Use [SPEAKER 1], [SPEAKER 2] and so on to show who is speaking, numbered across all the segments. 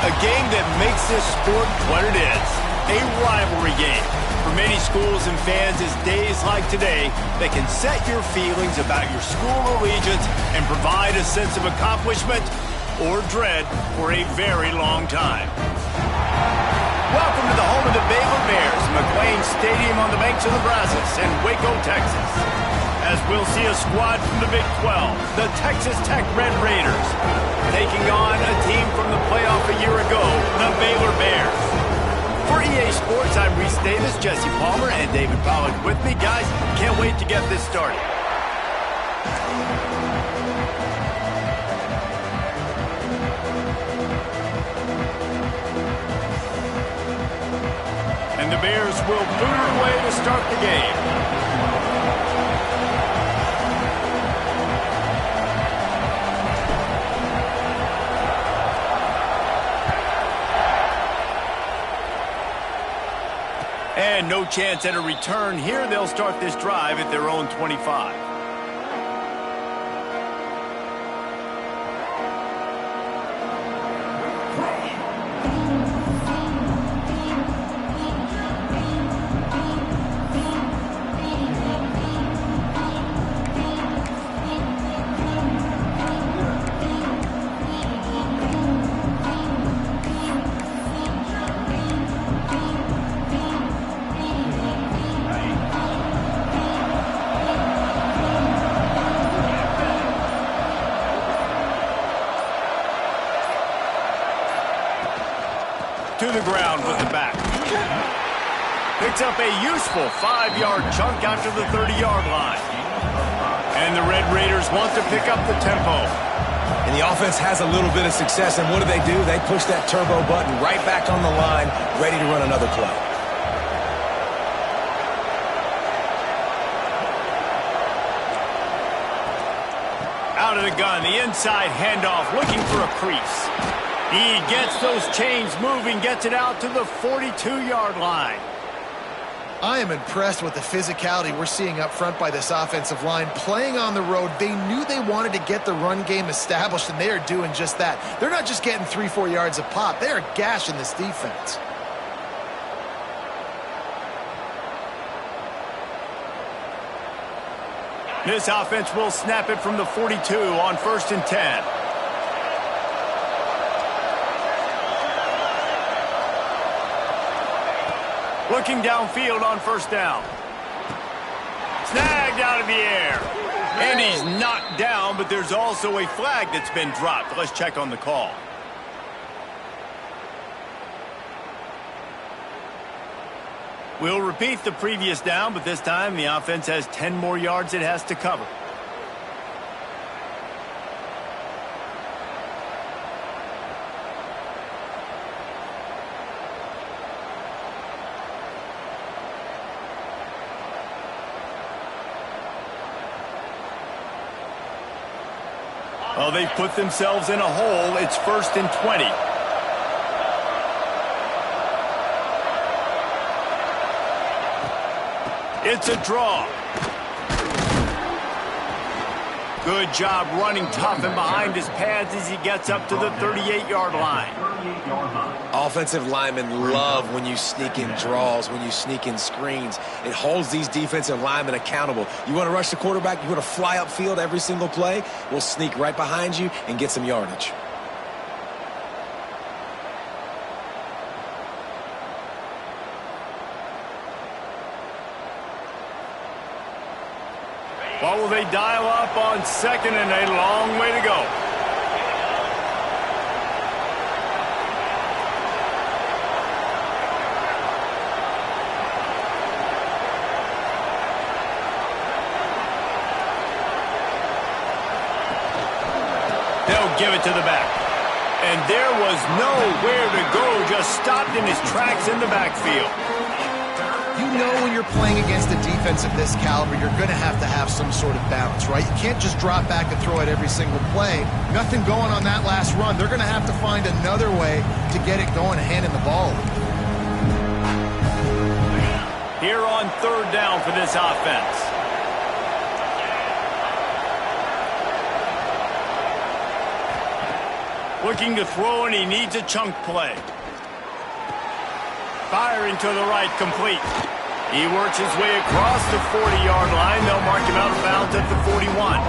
[SPEAKER 1] A game that makes this sport what it is, a rivalry game. For many schools and fans, it's days like today that can set your feelings about your school allegiance and provide a sense of accomplishment or dread for a very long time. Welcome to the home of the Baylor Bears, McLean Stadium on the banks of the Brazos in Waco, Texas. As we'll see a squad from the Big 12, the Texas Tech Red Raiders, taking on a team from the playoff a year ago, the Baylor Bears. For EA Sports, I'm Reese Davis, Jesse Palmer, and David Pollack with me. Guys, can't wait to get this started. And the Bears will boot it away to start the game. And no chance at a return here. They'll start this drive at their own 25. To the ground with the back. Picks up a useful 5-yard chunk out to the 30-yard line. And the Red Raiders want to pick up the tempo.
[SPEAKER 2] And the offense has a little bit of success, and what do? They push that turbo button right back on the line, ready to run another play.
[SPEAKER 1] Out of the gun, the inside handoff, looking for a crease. He gets those chains moving, gets it out to the 42-yard line.
[SPEAKER 3] I am impressed with the physicality we're seeing up front by this offensive line. Playing on the road, they knew they wanted to get the run game established, and they are doing just that. They're not just getting 3-4 yards a pop. They are gashing this defense.
[SPEAKER 1] This offense will snap it from the 42 on 1st and 10. Looking downfield on 1st down. Snagged out of the air. And he's knocked down, but there's also a flag that's been dropped. Let's check on the call. We'll repeat the previous down, but this time the offense has 10 more yards it has to cover. Oh, they've put themselves in a hole. It's 1st and 20. It's a draw. Good job running tough and behind his pads as he gets up to the 38-yard line.
[SPEAKER 2] Offensive linemen love when you sneak in draws, when you sneak in screens. It holds these defensive linemen accountable. You want to rush the quarterback, you want to fly upfield every single play, we'll sneak right behind you and get some yardage.
[SPEAKER 1] What will they dial up on 2nd and a long way to go? They'll give it to the back. And there was nowhere to go, just stopped in his tracks in the backfield.
[SPEAKER 3] You know when you're playing against a defense of this caliber, you're going to have some sort of balance, right? You can't just drop back and throw it every single play. Nothing going on that last run. They're going to have to find another way to get it going and handing the ball.
[SPEAKER 1] Here on 3rd down for this offense. Looking to throw, and he needs a chunk play. Firing to the right, complete. He works his way across the 40-yard line. They'll mark him out of bounds at the 41.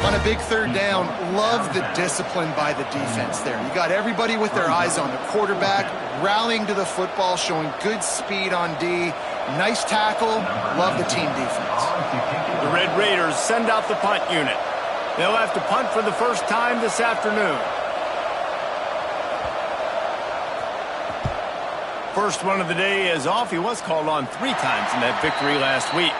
[SPEAKER 3] On a big third down, love the discipline by the defense there. You got everybody with their eyes on the quarterback, rallying to the football, showing good speed on D. Nice tackle. Love the team defense.
[SPEAKER 1] The Red Raiders send out the punt unit. They'll have to punt for the first time this afternoon. First one of the day is off. He was called on 3 times in that victory last week.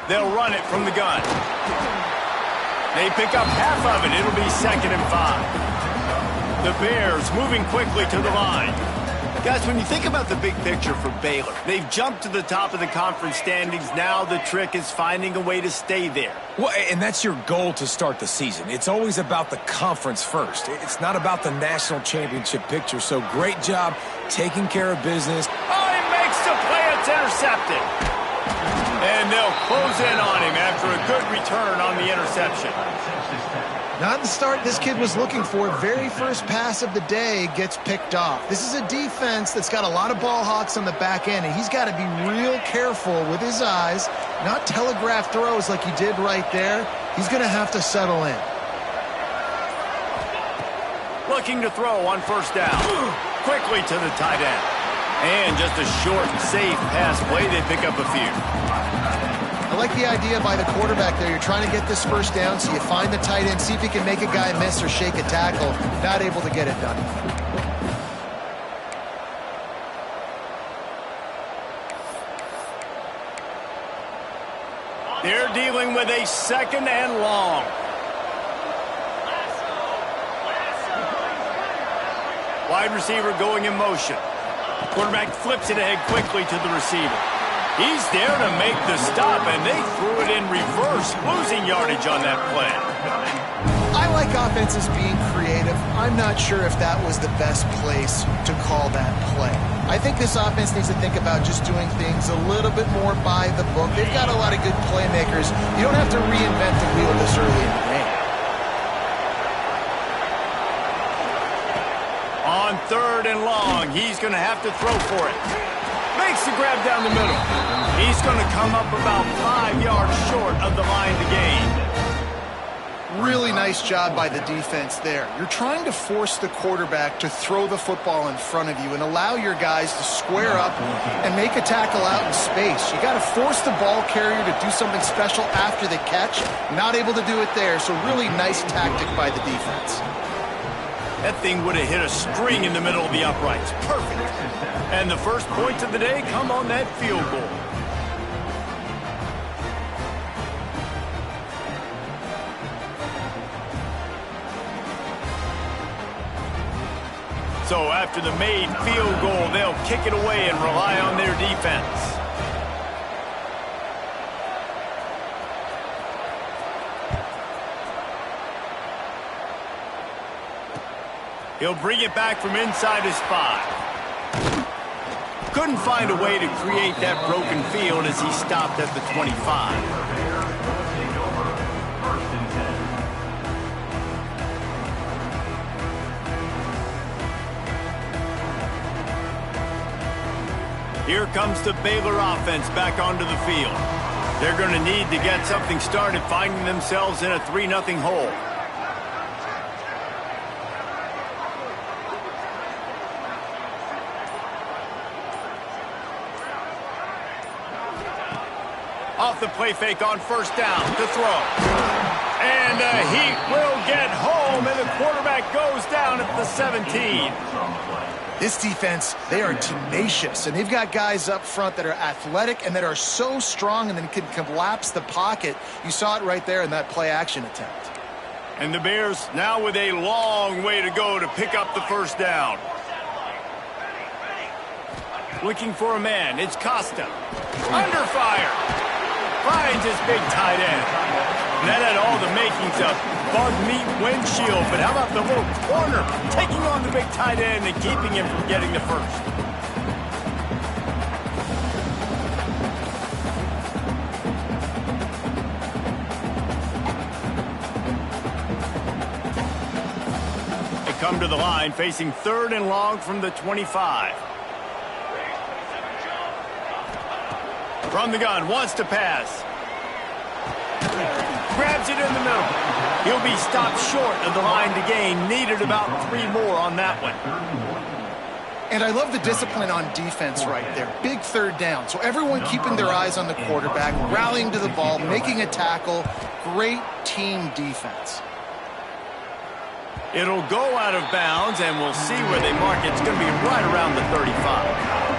[SPEAKER 1] They'll run it from the gun. They pick up half of it. It'll be 2nd and 5. The Bears moving quickly to the line. Guys, when you think about the big picture for Baylor, they've jumped to the top of the conference standings. Now the trick is finding a way to stay there.
[SPEAKER 2] Well, and that's your goal to start the season. It's always about the conference first. It's not about the national championship picture. So great job taking care of business.
[SPEAKER 1] Oh, he makes the play. It's intercepted. And they'll close in on him after a good return on the interception.
[SPEAKER 3] Not the start this kid was looking for. Very first pass of the day gets picked off. This is a defense that's got a lot of ball hawks on the back end, and he's got to be real careful with his eyes, not telegraph throws like he did right there. He's going to have to settle in.
[SPEAKER 1] Looking to throw on first down. Quickly to the tight end. And just a short, safe pass play. They pick up a few.
[SPEAKER 3] I like the idea by the quarterback there. You're trying to get this first down, so you find the tight end, see if he can make a guy miss or shake a tackle. Not able to get it done.
[SPEAKER 1] They're dealing with a 2nd and long. Wide receiver going in motion. Quarterback flips it ahead quickly to the receiver. He's there to make the stop, and they threw it in reverse, losing yardage on that play.
[SPEAKER 3] I like offenses being creative. I'm not sure if that was the best place to call that play. I think this offense needs to think about just doing things a little bit more by the book. They've got a lot of good playmakers. You don't have to reinvent the wheel this early in the game.
[SPEAKER 1] On 3rd and long, he's going to have to throw for it. Makes the grab down the middle. He's going to come up about 5 yards short of the line to gain.
[SPEAKER 3] Really nice job by the defense there. You're trying to force the quarterback to throw the football in front of you and allow your guys to square up and make a tackle out in space. You got to force the ball carrier to do something special after the catch. Not able to do it there, so really nice tactic by the defense.
[SPEAKER 1] That thing would have hit a string in the middle of the uprights. Perfect. And the first points of the day come on that field goal. So after the made field goal, they'll kick it away and rely on their defense. He'll bring it back from inside his 5. Couldn't find a way to create that broken field as he stopped at the 25. Here comes the Baylor offense back onto the field. They're going to need to get something started, finding themselves in a 3-0 hole. Off the play fake on first down to throw. And he will get home, and the quarterback goes down at the 17.
[SPEAKER 3] This defense, they are tenacious, and they've got guys up front that are athletic and that are so strong and then can collapse the pocket. You saw it right there in that play-action attempt.
[SPEAKER 1] And the Bears now with a long way to go to pick up the first down. Looking for a man, it's Costa. Under fire. Finds his big tight end. And that had all the makings of bug meat windshield, but how about the little corner taking on the big tight end and keeping him from getting the first? They come to the line facing 3rd and long from the 25. From the gun, wants to pass. Grabs it in the middle. He'll be stopped short of the line to gain. Needed about 3 more on that one.
[SPEAKER 3] And I love the discipline on defense right there. Big 3rd down. So everyone keeping their eyes on the quarterback, rallying to the ball, making a tackle. Great team defense.
[SPEAKER 1] It'll go out of bounds, and we'll see where they mark it. It's going to be right around the 35.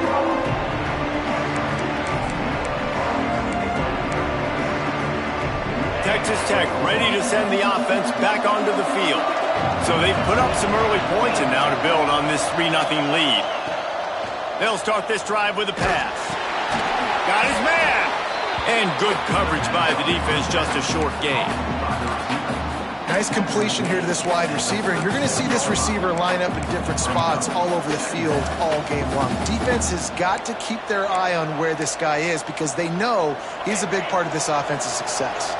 [SPEAKER 1] Texas Tech ready to send the offense back onto the field. So they've put up some early points and now to build on this 3-0 lead. They'll start this drive with a pass. Got his man. And good coverage by the defense, just a short gain.
[SPEAKER 3] Nice completion here to this wide receiver. And you're going to see this receiver line up in different spots all over the field all game long. Defense has got to keep their eye on where this guy is because they know he's a big part of this offense's success.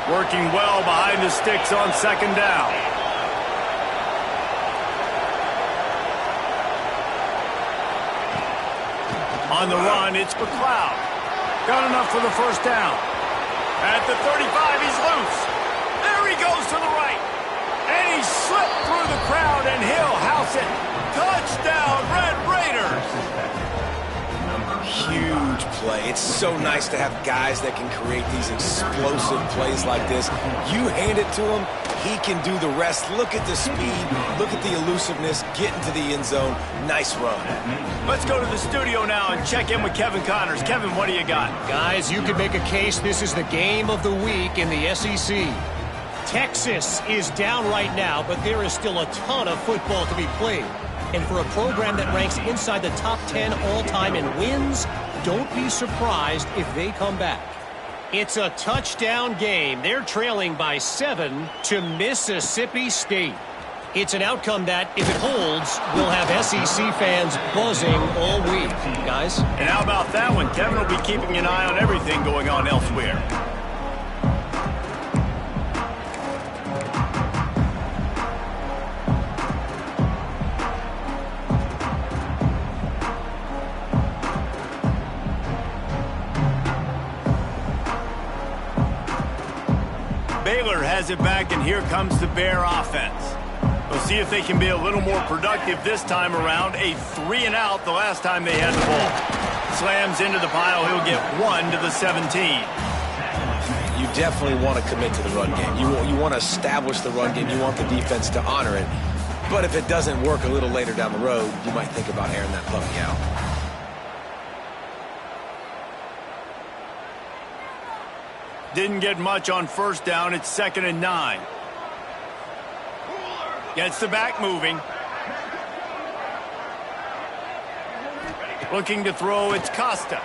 [SPEAKER 1] Working well behind the sticks on 2nd down. On the run, it's McLeod. Got enough for the first down. At the 35, he's loose. There he goes to the right. And he slipped through the crowd, and he'll house it. Touchdown, Red Raiders.
[SPEAKER 2] Huge play. It's so nice to have guys that can create these explosive plays like this. You hand it to him, he can do the rest. Look at the speed, look at the elusiveness, get into the end zone. Nice run.
[SPEAKER 1] Let's go to the studio now and check in with Kevin Connors. Kevin, what do you got?
[SPEAKER 4] Guys, you could make a case this is the game of the week in the SEC. Texas is down right now, but there is still a ton of football to be played. And for a program that ranks inside the top 10 all-time in wins, don't be surprised if they come back. It's a touchdown game. They're trailing by 7 to Mississippi State. It's an outcome that, if it holds, will have SEC fans buzzing all week. Guys?
[SPEAKER 1] And how about that one? Kevin will be keeping an eye on everything going on elsewhere. Baylor has it back, and here comes the Bear offense. We'll see if they can be a little more productive this time around. A 3-and-out the last time they had the ball. Slams into the pile. He'll get 1 to the 17.
[SPEAKER 2] You definitely want to commit to the run game. You want to establish the run game. You want the defense to honor it. But if it doesn't work a little later down the road, you might think about airing that puppy out.
[SPEAKER 1] Didn't get much on 1st down. It's 2nd and 9. Gets the back moving. Looking to throw, it's Costa.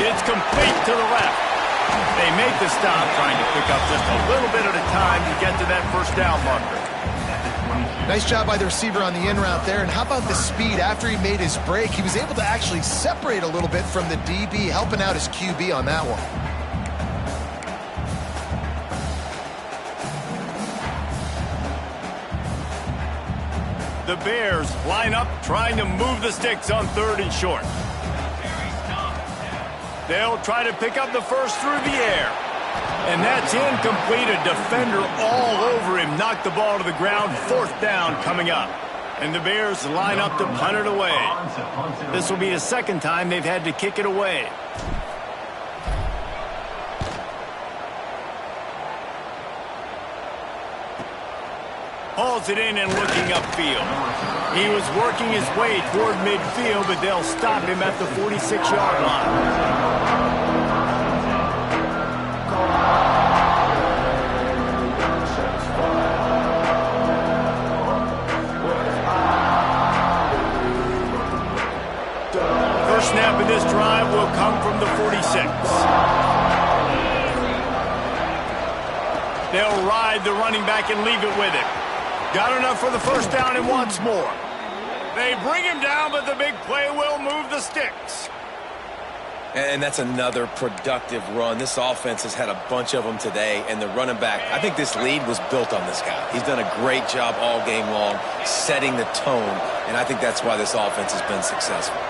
[SPEAKER 1] It's complete to the left. They make the stop, trying to pick up just a little bit at a time to get to that 1st down marker.
[SPEAKER 3] Nice job by the receiver on the in route there. And how about the speed after he made his break? He was able to actually separate a little bit from the DB, helping out his QB on that one.
[SPEAKER 1] The Bears line up, trying to move the sticks on 3rd and short. They'll try to pick up the first through the air. And that's incomplete. A defender all over him. Knocked the ball to the ground. 4th down coming up. And the Bears line up to punt it away. This will be the 2nd time they've had to kick it away. Hauls it in and looking upfield. He was working his way toward midfield, but they'll stop him at the 46-yard line.
[SPEAKER 3] 2
[SPEAKER 1] 6. They'll ride the running back and leave it with him. Got enough for the first down and wants more. They bring him down, but the big play will move the sticks.
[SPEAKER 2] And that's another productive run. This offense has had a bunch of them today, and the running back, I think this lead was built on this guy. He's done a great job all game long, setting the tone, and I think that's why this offense has been successful.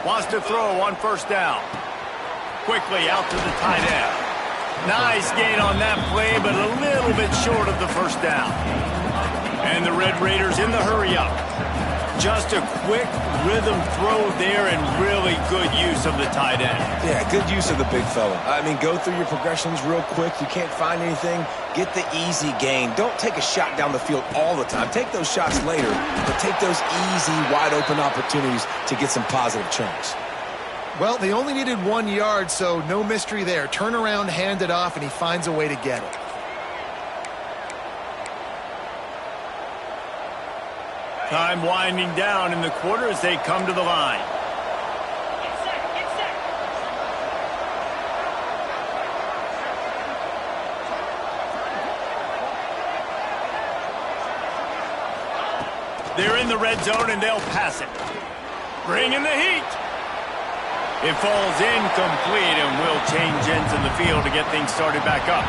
[SPEAKER 1] Wants to throw on first down. Quickly out to the tight end. Nice gain on that play, but a little bit short of the first down. And the Red Raiders in the hurry-up. Just a quick rhythm throw there and really good use of the tight end.
[SPEAKER 2] Yeah, good use of the big fella. I mean, go through your progressions real quick. You can't find anything, get the easy gain. Don't take a shot down the field all the time. Take those shots later, but take those easy, wide-open opportunities to get some positive chunks.
[SPEAKER 3] Well, they only needed 1 yard, so no mystery there. Turn around, hand it off, and he finds a way to get it.
[SPEAKER 1] Time winding down in the quarter as they come to the line. They're in the red zone and they'll pass it. Bring in the heat. It falls incomplete and will change ends in the field to get things started back up.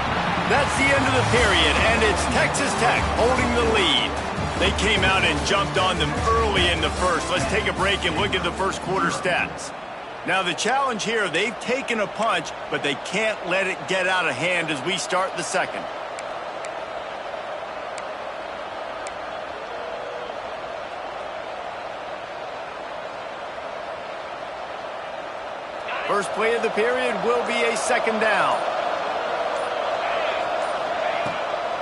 [SPEAKER 1] That's the end of the period, and it's Texas Tech holding the lead. They came out and jumped on them early in the first. Let's take a break and look at the first quarter stats. Now the challenge here, they've taken a punch, but they can't let it get out of hand as we start the second. First play of the period will be a second down.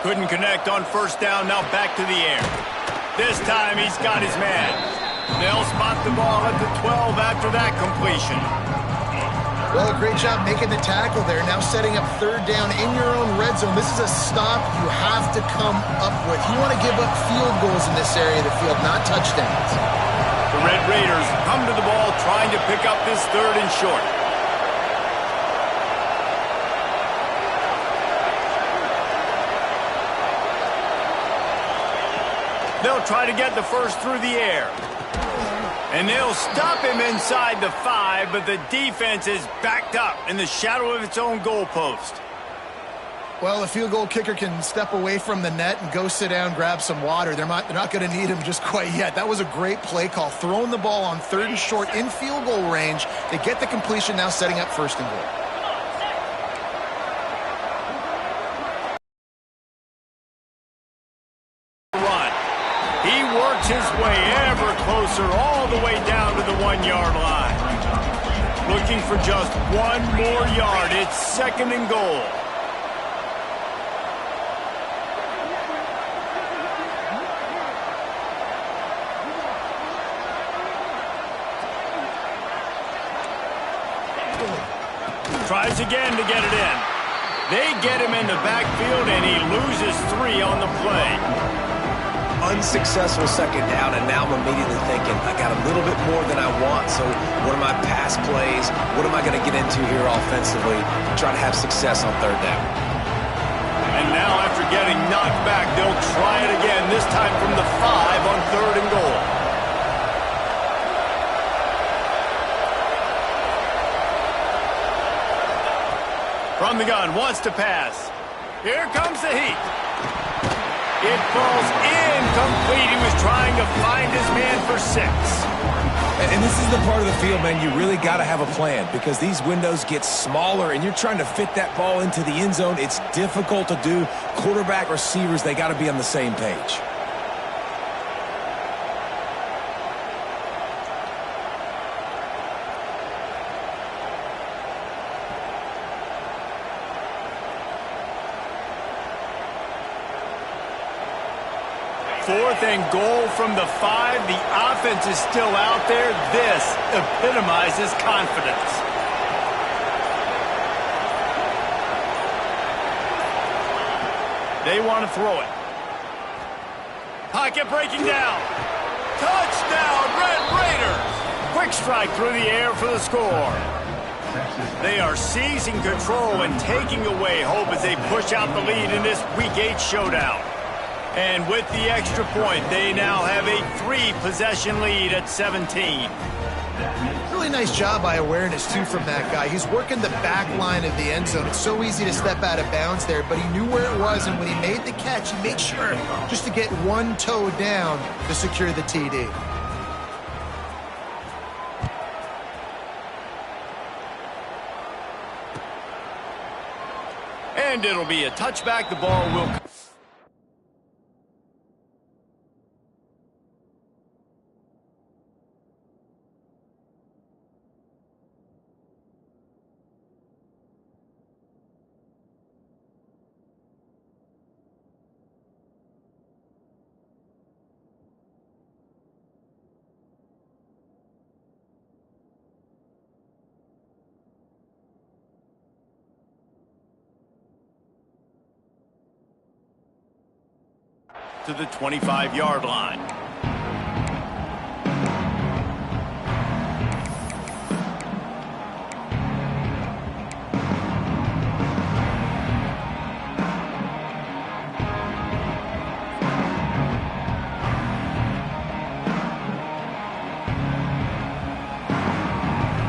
[SPEAKER 1] Couldn't connect on first down, now back to the air. This time he's got his man. They'll spot the ball at the 12 after that completion.
[SPEAKER 3] Well, a great job making the tackle there. Now setting up third down in your own red zone. This is a stop you have to come up with. You want to give up field goals in this area of the field, not touchdowns.
[SPEAKER 1] The Red Raiders come to the ball trying to pick up this third and short. They'll try to get the first through the air. And they'll stop him inside the 5, but the defense is backed up in the shadow of its own goalpost.
[SPEAKER 3] Well, the field goal kicker can step away from the net and go sit down, grab some water. They're not going to need him just quite yet. That was a great play call. Throwing the ball on third and short in field goal range. They get the completion, now setting up first and goal.
[SPEAKER 1] His way ever closer all the way down to the 1 yard line. Looking for just one more yard. It's second and goal. Tries again to get it in. They get him in the backfield and he loses 3 on the play.
[SPEAKER 2] Unsuccessful second down, and now I'm immediately thinking, I got a little bit more than I want, so what are my pass plays? What am I going to get into here offensively to try to have success on third down?
[SPEAKER 1] And now after getting knocked back, they'll try it again, this time from the 5 on third and goal. From the gun, wants to pass. Here comes the heat. It falls incomplete. He was trying to find his man for 6.
[SPEAKER 2] And this is the part of the field, man, you really got to have a plan because these windows get smaller and you're trying to fit that ball into the end zone. It's difficult to do. Quarterback, receivers, they got to be on the same page.
[SPEAKER 1] Fourth and goal from the 5. The offense is still out there. This epitomizes confidence. They want to throw it. Pocket breaking down. Touchdown, Red Raiders! Quick strike through the air for the score. They are seizing control and taking away hope as they push out the lead in this Week 8 showdown. And with the extra point, they now have a 3-possession lead at 17.
[SPEAKER 3] Really nice job by awareness, too, from that guy. He's working the back line of the end zone. It's so easy to step out of bounds there, but he knew where it was, and when he made the catch, he made sure just to get one toe down to secure the TD.
[SPEAKER 1] And it'll be a touchback. The ball will come. To the 25-yard line.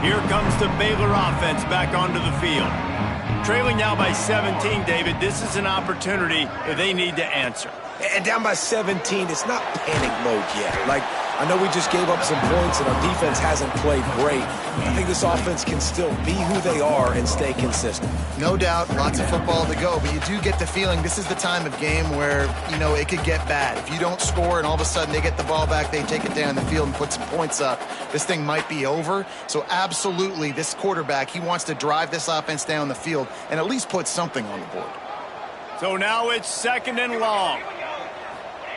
[SPEAKER 1] Here comes the Baylor offense back onto the field. Trailing now by 17, David. This is an opportunity that they need to answer.
[SPEAKER 2] And down by 17, it's not panic mode yet. Like, I know we just gave up some points and our defense hasn't played great. I think this offense can still be who they are and stay consistent.
[SPEAKER 3] No doubt, lots of football to go, but you do get the feeling this is the time of game where, you know, it could get bad. If you don't score and all of a sudden they get the ball back, they take it down the field and put some points up, this thing might be over. So absolutely, this quarterback, he wants to drive this offense down the field and at least put something on the board.
[SPEAKER 1] So now it's 2nd and long.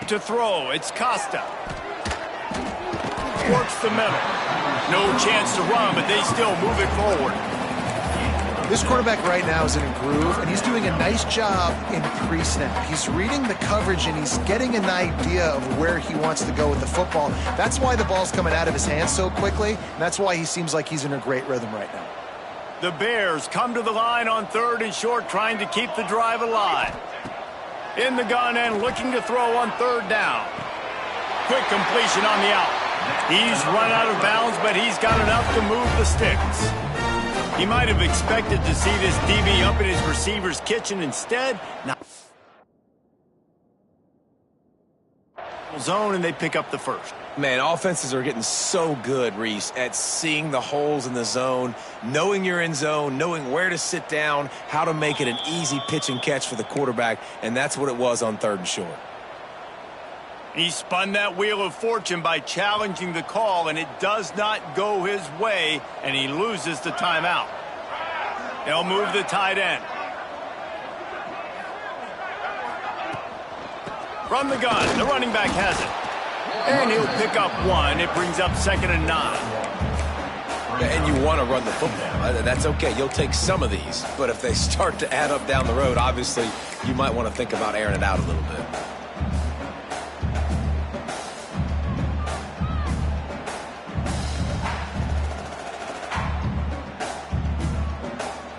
[SPEAKER 1] To throw, it's Costa. Works the middle. No chance to run, but they still move it forward.
[SPEAKER 3] This quarterback right now is in a groove, and he's doing a nice job in pre-snap. He's reading the coverage, and he's getting an idea of where he wants to go with the football. That's why the ball's coming out of his hands so quickly, and that's why he seems like he's in a great rhythm right now.
[SPEAKER 1] The Bears come to the line on 3rd and short, trying to keep the drive alive. In the gun and looking to throw on 3rd down. Quick completion on the out. He's run out of bounds, but he's got enough to move the sticks. He might have expected to see this DB up in his receiver's kitchen. Instead, not zone, and they pick up the first.
[SPEAKER 2] Man, offenses are getting so good, Reese, at seeing the holes in the zone, knowing you're in zone, knowing where to sit down, how to make it an easy pitch and catch for the quarterback, and that's what it was on 3rd and short.
[SPEAKER 1] He spun that wheel of fortune by challenging the call, and it does not go his way, and he loses the timeout. They'll move the tight end. From the gun, the running back has it. And he'll pick up 1. It brings up 2nd and 9.
[SPEAKER 2] And you want to run the football. That's okay. You'll take some of these. But if they start to add up down the road, obviously, you might want to think about airing it out a little bit.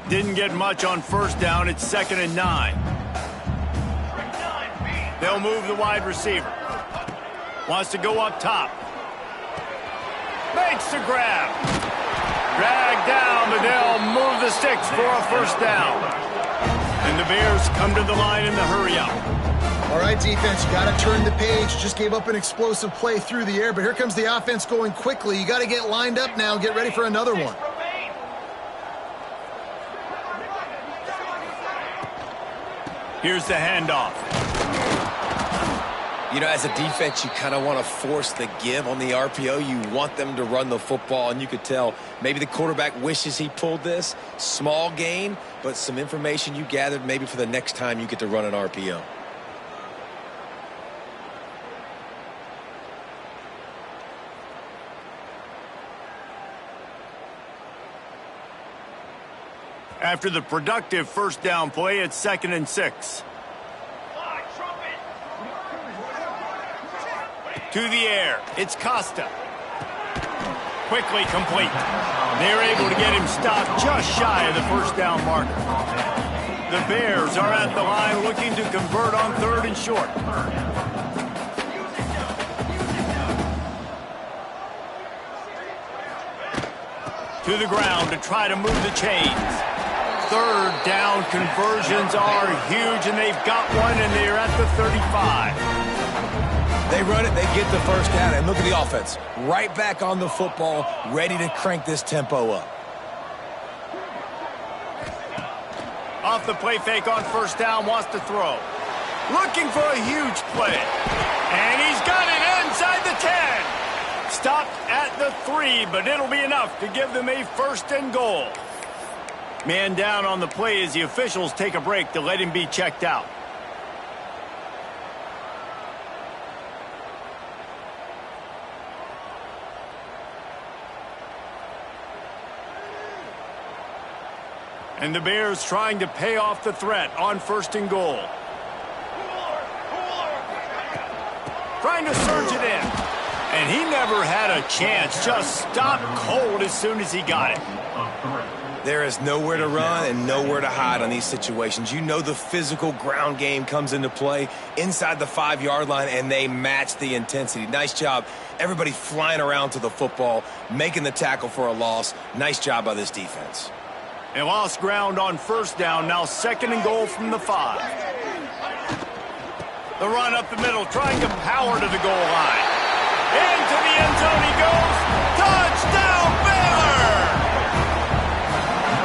[SPEAKER 1] Didn't get much on 1st down. It's 2nd and 9. They'll move the wide receiver. Wants to go up top. Makes the grab. Dragged down, but they'll move the sticks for a 1st down. And the Bears come to the line in the hurry-up.
[SPEAKER 3] All right, defense, you got to turn the page. Just gave up an explosive play through the air, but here comes the offense going quickly. You got to get lined up now, get ready for another one.
[SPEAKER 1] Here's the handoff.
[SPEAKER 2] You know, as a defense, you kind of want to force the give on the RPO. You want them to run the football, and you could tell maybe the quarterback wishes he pulled this. Small gain, but some information you gathered maybe for the next time you get to run an RPO.
[SPEAKER 1] After the productive 1st down play, it's 2nd and 6. 2 To the air, it's Costa. Quickly complete. They're able to get him stopped just shy of the first down marker. The Bears are at the line looking to convert on 3rd and short. To the ground to try to move the chains. 3rd down conversions are huge, and they've got one, and they're at the 35.
[SPEAKER 2] They run it, they get the first down, and look at the offense. Right back on the football, ready to crank this tempo up.
[SPEAKER 1] Off the play fake on 1st down, wants to throw. Looking for a huge play. And he's got it inside the 10. Stopped at the 3, but it'll be enough to give them a 1st and goal. Man down on the play as the officials take a break to let him be checked out. And the Bears trying to pay off the threat on 1st and goal. Trying to surge it in. And he never had a chance. Just stopped cold as soon as he got it.
[SPEAKER 2] There is nowhere to run and nowhere to hide on these situations. You know the physical ground game comes into play inside the 5-yard line, and they match the intensity. Nice job. Everybody flying around to the football, making the tackle for a loss. Nice job by this defense.
[SPEAKER 1] They lost ground on 1st down, now 2nd and goal from the 5. The run up the middle, trying to power to the goal line. Into the end zone he goes. Touchdown, Baylor!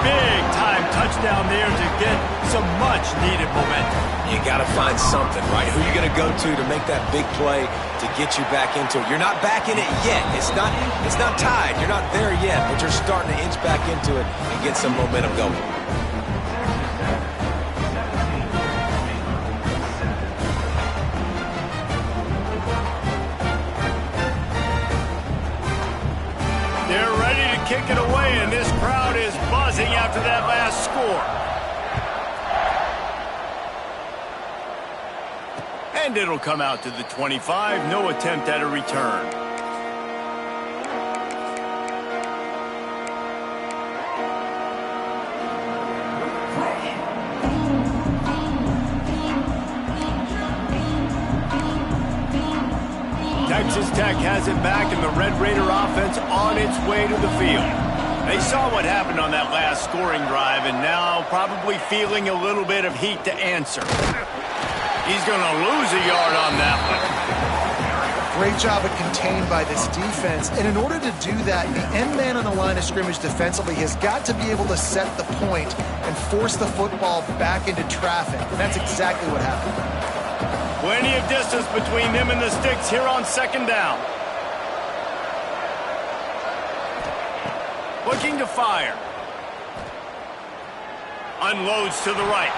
[SPEAKER 1] Big-time touchdown there to get some much-needed momentum.
[SPEAKER 2] You got to find something, right? Who are you going to go to make that big play to get you back into it? You're not back in it yet. It's not tied. You're not there yet, but you're starting to inch back into it and get some momentum going.
[SPEAKER 1] They're ready to kick it away, and this crowd is buzzing after that last score. And it'll come out to the 25. No attempt at a return. Texas Tech has it back, and the Red Raider offense on its way to the field. They saw what happened on that last scoring drive, and now probably feeling a little bit of heat to answer. He's going to lose a yard on that one.
[SPEAKER 3] Great job of contained by this defense. And in order to do that, the end man on the line of scrimmage defensively has got to be able to set the point and force the football back into traffic. And that's exactly what happened.
[SPEAKER 1] Plenty of distance between them and the sticks here on 2nd down. Looking to fire. Unloads to the right.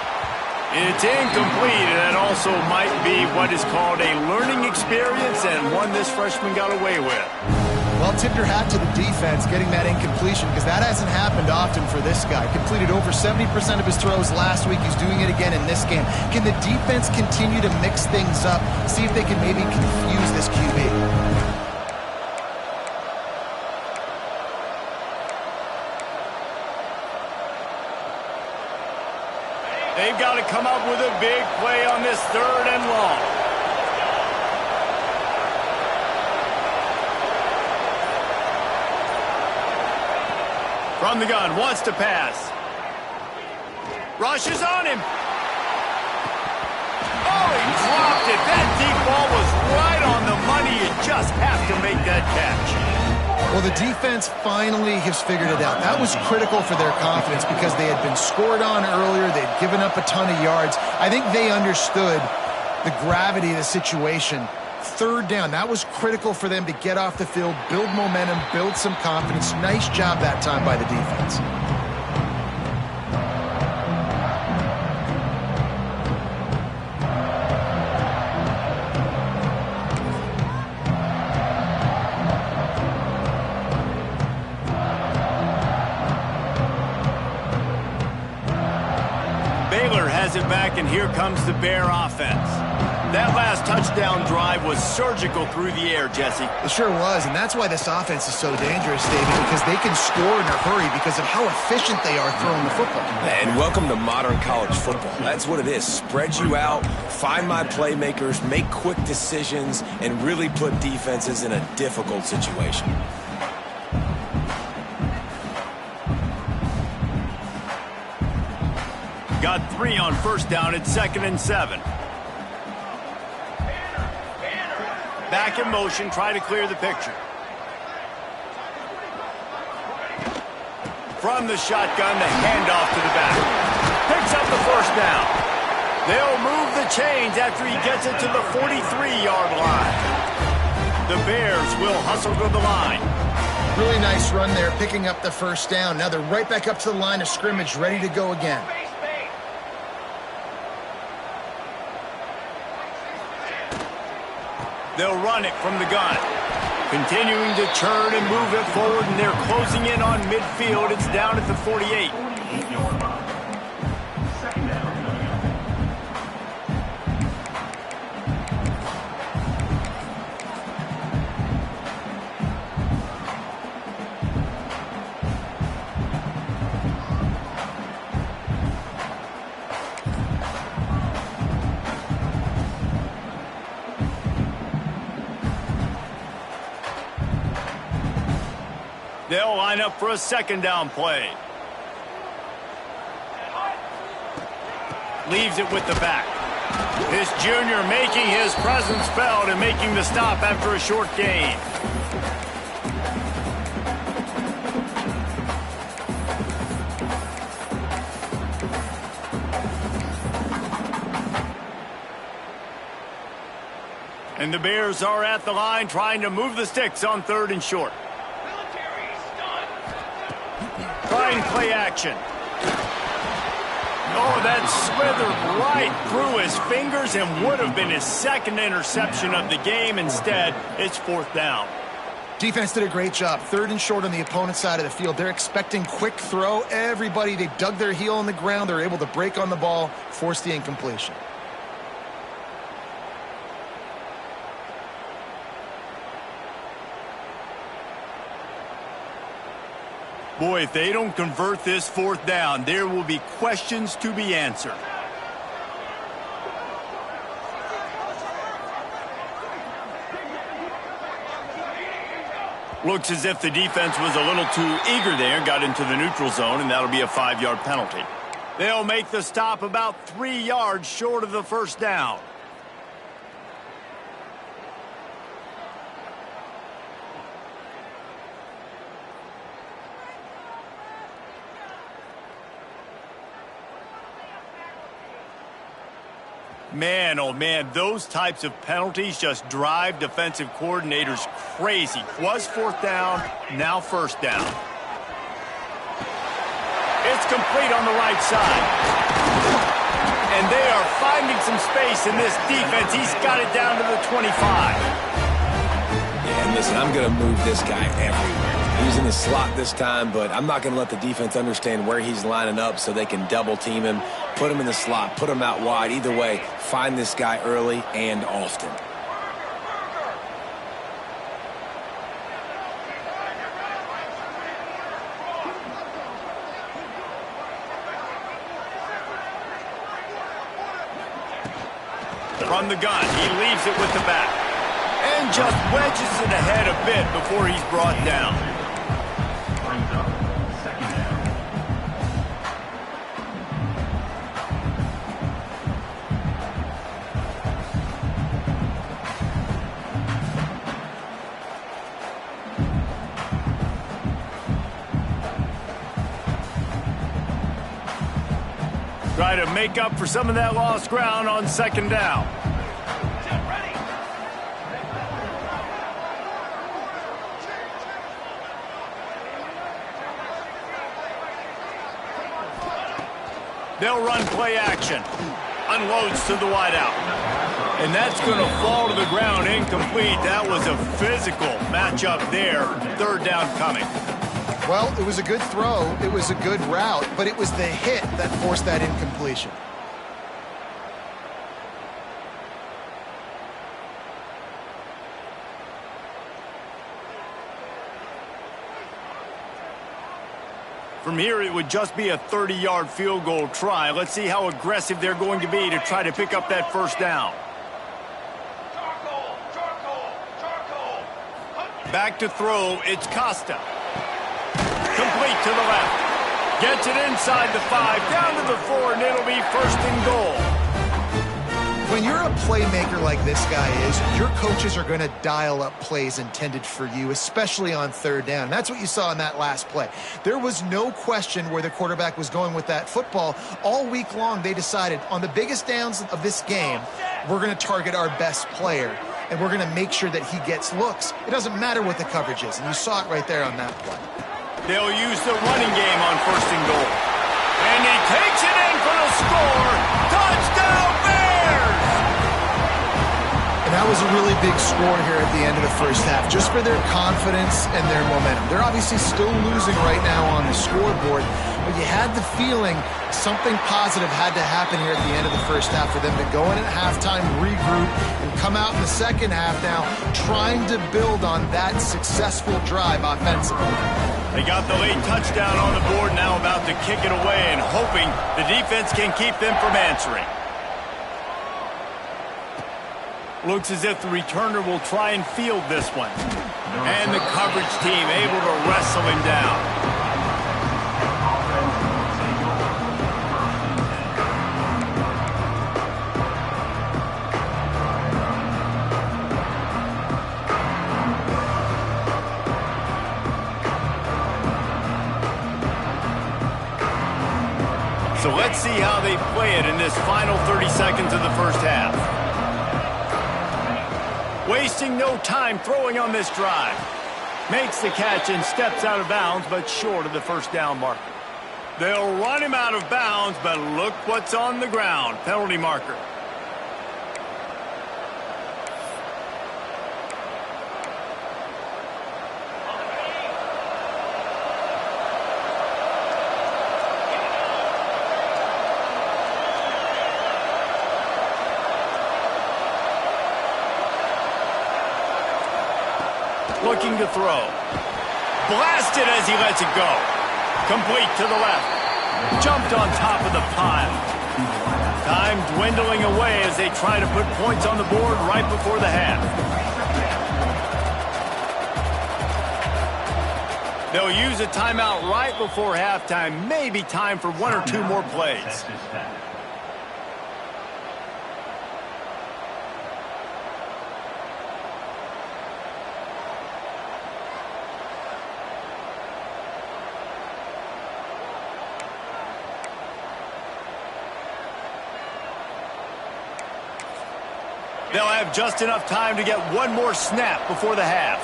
[SPEAKER 1] It's incomplete, and that also might be what is called a learning experience, and one this freshman got away with.
[SPEAKER 3] Well, tip your hat to the defense getting that incompletion, because that hasn't happened often for this guy. Completed over 70% of his throws last week. He's doing it again in this game. Can the defense continue to mix things up, see if they can maybe confuse this QB?
[SPEAKER 1] They've got to come up with a big play on this 3rd and long. From the gun, wants to pass. Rushes on him. Oh, he dropped it. That deep ball was right on the money. You just have to make that catch.
[SPEAKER 3] Well, the defense finally has figured it out. That was critical for their confidence because they had been scored on earlier. They'd given up a ton of yards. I think they understood the gravity of the situation. 3rd down, that was critical for them to get off the field, build momentum, build some confidence. Nice job that time by the defense.
[SPEAKER 1] Baylor has it back, and here comes the Bear offense. That last touchdown drive was surgical through the air, Jesse.
[SPEAKER 3] It sure was, and that's why this offense is so dangerous, David, because they can score in a hurry because of how efficient they are throwing the football.
[SPEAKER 2] And welcome to modern college football. That's what it is. Spread you out, find my playmakers, make quick decisions, and really put defenses in a difficult situation.
[SPEAKER 1] Got 3 on first down at 2nd and 7. Back in motion, try to clear the picture. From the shotgun, the handoff to the back. Picks up the first down. They'll move the chains after he gets it to the 43-yard line. The Bears will hustle to the line.
[SPEAKER 3] Really nice run there, picking up the first down. Now they're right back up to the line of scrimmage, ready to go again.
[SPEAKER 1] They'll run it from the gun. Continuing to churn and move it forward, and they're closing in on midfield. It's down at the 48. They'll line up for a second down play. Leaves it with the back. This junior making his presence felt and making the stop after a short gain. And the Bears are at the line trying to move the sticks on 3rd and short. Trying play action. Oh, that slithered right through his fingers and would have been his 2nd interception of the game. Instead, it's 4th down.
[SPEAKER 3] Defense did a great job. 3rd and short on the opponent's side of the field. They're expecting quick throw. Everybody, they dug their heel in the ground. They're able to break on the ball, force the incompletion.
[SPEAKER 1] Boy, if they don't convert this 4th down, there will be questions to be answered. Looks as if the defense was a little too eager there, got into the neutral zone, and that'll be a 5-yard penalty. They'll make the stop about 3 yards short of the first down. Man, oh man, those types of penalties just drive defensive coordinators crazy. Was 4th down, now 1st down. It's complete on the right side. And they are finding some space in this defense. He's got it down to the 25.
[SPEAKER 2] Yeah, and listen, I'm going to move this guy everywhere. He's in the slot this time, but I'm not going to let the defense understand where he's lining up so they can double team him, put him in the slot, put him out wide. Either way, find this guy early and often.
[SPEAKER 1] From the gun, he leaves it with the back. And just wedges it ahead a bit before he's brought down. Try to make up for some of that lost ground on 2nd down. They'll run play action. Unloads to the wideout. And that's going to fall to the ground incomplete. That was a physical matchup there. 3rd down coming.
[SPEAKER 3] Well, it was a good throw. It was a good route, but it was the hit that forced that incompletion.
[SPEAKER 1] From here, it would just be a 30-yard field goal try. Let's see how aggressive they're going to be to try to pick up that first down. Back to throw, it's Costa. Complete to the left. Gets it inside the 5, down to the 4, and it'll be first and goal.
[SPEAKER 3] When you're a playmaker like this guy is, your coaches are going to dial up plays intended for you, especially on third down. That's what you saw in that last play. There was no question where the quarterback was going with that football. All week long, they decided on the biggest downs of this game, we're going to target our best player, and we're going to make sure that he gets looks. It doesn't matter what the coverage is, and you saw it right there on that play.
[SPEAKER 1] They'll use the running game on first and goal. And he takes it in for the score. Touchdown, Bears!
[SPEAKER 3] And that was a really big score here at the end of the first half, just for their confidence and their momentum. They're obviously still losing right now on the scoreboard, but you had the feeling something positive had to happen here at the end of the first half for them to go in at halftime, regroup, and come out in the second half now trying to build on that successful drive offensively.
[SPEAKER 1] They got the late touchdown on the board, now about to kick it away and hoping the defense can keep them from answering. Looks as if the returner will try and field this one. And the coverage team able to wrestle him down. So let's see how they play it in this final 30 seconds of the first half. Wasting no time throwing on this drive. Makes the catch and steps out of bounds, but short of the first down marker. They'll run him out of bounds, but look what's on the ground. Penalty marker. Looking to throw. Blasted as he lets it go. Complete to the left. Jumped on top of the pile. Time dwindling away as they try to put points on the board right before the half. They'll use a timeout right before halftime. Maybe time for one or two more plays. They'll have just enough time to get one more snap before the half.